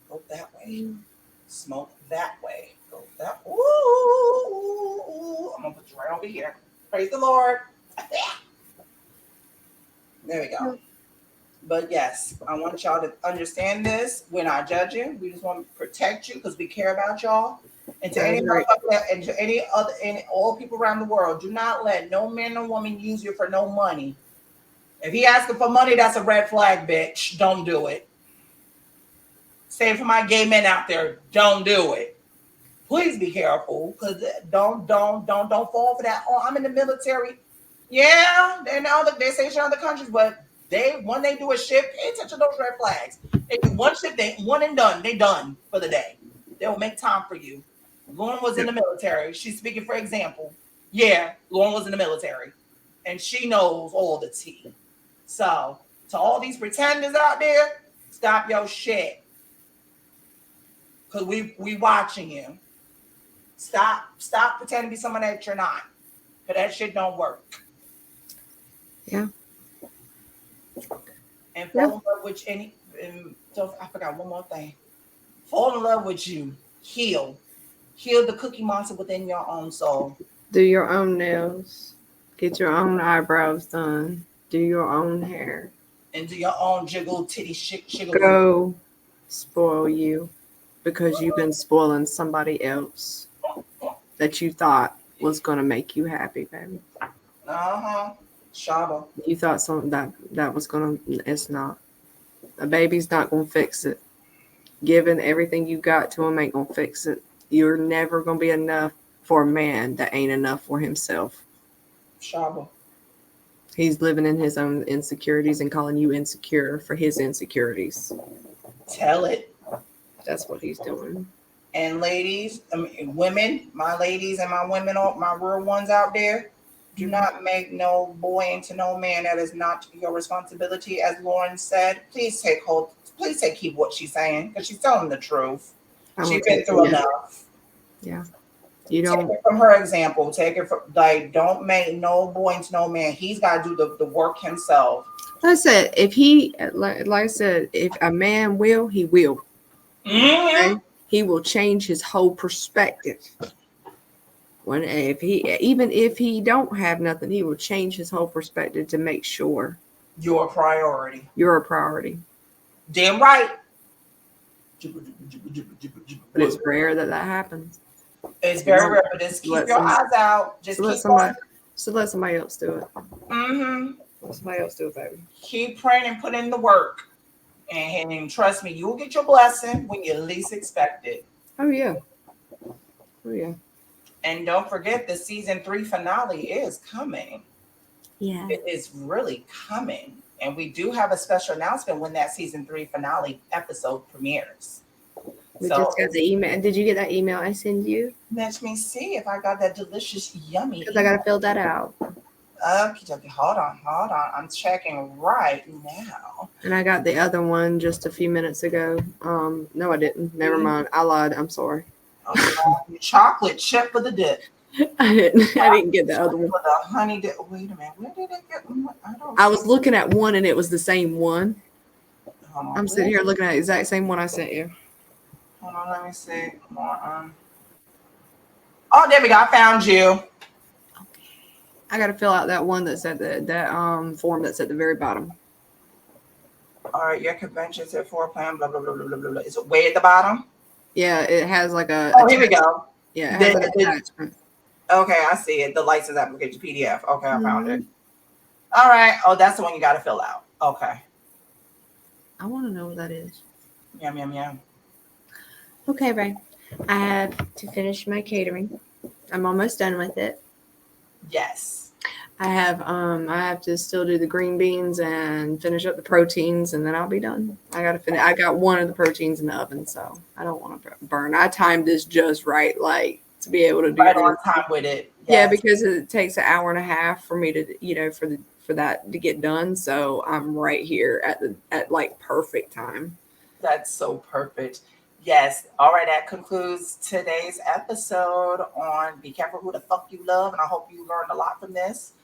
Go that way. Smoke that way. Go that way. Ooh. I'm gonna put you right over here. Praise the Lord. There we go. But yes, I want y'all to understand this. We're not judging. We just want to protect you because we care about y'all. And to all people around the world, do not let no man or woman use you for no money. If he asking for money, that's a red flag, bitch. Don't do it. Say for my gay men out there, don't do it. Please be careful, because don't fall for that. Oh, I'm in the military. Yeah, they say shit in other countries, but when they do a shift, pay attention to those red flags. They do one shift, they one and done. They done for the day. They will make time for you. Lauren was in the military. She's speaking for example. Yeah, Lauren was in the military, and she knows all the tea. So to all these pretenders out there, stop your shit, because we watching you. Stop pretending to be someone that you're not. But that shit don't work. Yeah. And fall in love with any. So I forgot one more thing. Fall in love with you. Heal the cookie monster within your own soul. Do your own nails. Get your own eyebrows done. Do your own hair. And do your own jiggle titty shiggle. Go spoil you because you've been spoiling somebody else that you thought was going to make you happy, baby. Shaba. You thought something that was going to, it's not. A baby's not going to fix it. Giving everything you got to him ain't going to fix it. You're never going to be enough for a man that ain't enough for himself. Shaba. He's living in his own insecurities and calling you insecure for his insecurities. Tell it. That's what he's doing. And ladies, women, my ladies and my women, my real ones out there, do not make no boy into no man. That is not your responsibility. As Lauren said, please take hold. Please keep what she's saying because she's telling the truth. She's been through enough. Yeah. You don't take it from her example. Take it from don't make no boy into no man. He's got to do the work himself. Like I said, if he, like I said, if a man will, he will. Mm-hmm. Okay? He will change his whole perspective. Even if he don't have nothing, he will change his whole perspective to make sure you're a priority. You're a priority. Damn right. But it's rare that happens. It's very rare, but just keep your eyes out. Just let somebody else do it. Mm-hmm. Let somebody else do it, baby. Keep praying and put in the work. And trust me, you'll get your blessing when you least expect it. Oh, yeah. Oh, yeah. And don't forget, the season 3 finale is coming. Yeah. It is really coming. And we do have a special announcement when that season 3 finale episode premieres. We just got the email. Did you get that email I sent you? Let me see if I got that delicious, yummy. Because I got to fill that out. Okay, hold on. I'm checking right now. And I got the other one just a few minutes ago. No, I didn't. Never mind. I lied. I'm sorry. Chocolate chip for the dip. I didn't get the other one. For the honey dip. Wait a minute. Where did it get? I was looking at one and it was the same one. I'm sitting here looking at the exact same one I sent you. Hold on, let me see. Oh, there we go. I found you. I got to fill out that one that's at that form that's at the very bottom. All right, your convention said plan, blah, blah, blah, blah, blah, blah. Is it way at the bottom? Yeah, it has like a. Oh, here we go. Yeah, it has an attachment. Okay, I see it. The license application PDF. Okay, I found it. All right. Oh, that's the one you got to fill out. Okay. I want to know what that is. Yum, yum, yum. Okay, Ray. I have to finish my catering. I'm almost done with it. Yes. I have to still do the green beans and finish up the proteins, and then I'll be done. I got to finish. I got one of the proteins in the oven, so I don't want to burn. I timed this just right, like to be able to do right on time with it. Yes. Yeah, because it takes an hour and a half for me to, for that to get done. So I'm right here at like perfect time. That's so perfect. Yes. All right. That concludes today's episode on Be Careful Who the Fuck You Love. And I hope you learned a lot from this.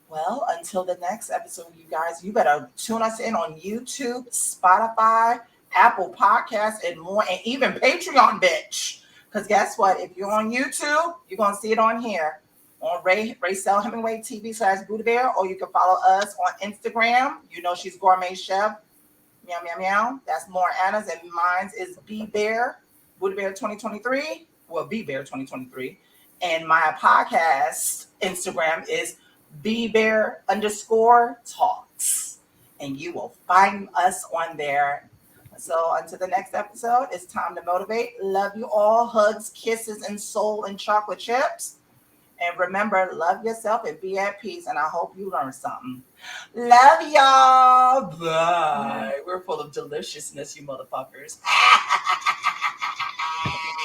Well, until the next episode, you guys, you better tune us in on YouTube, Spotify, Apple Podcasts, and more, and even Patreon, bitch. Because guess what? If you're on YouTube, you're going to see it on here on Raycel Hemingway TV/Buddha Bear, or you can follow us on Instagram. You know she's Gourmet Chef. Meow, meow, meow. That's Lauren Anna's, and mine's is B Bear, Buddha Bear 2023. Well, B Bear 2023. And my podcast Instagram is BBear_talks. And you will find us on there. So until the next episode, it's time to motivate. Love you all. Hugs, kisses, and soul and chocolate chips. And remember, love yourself and be at peace. And I hope you learned something. Love y'all. Bye. We're full of deliciousness, you motherfuckers.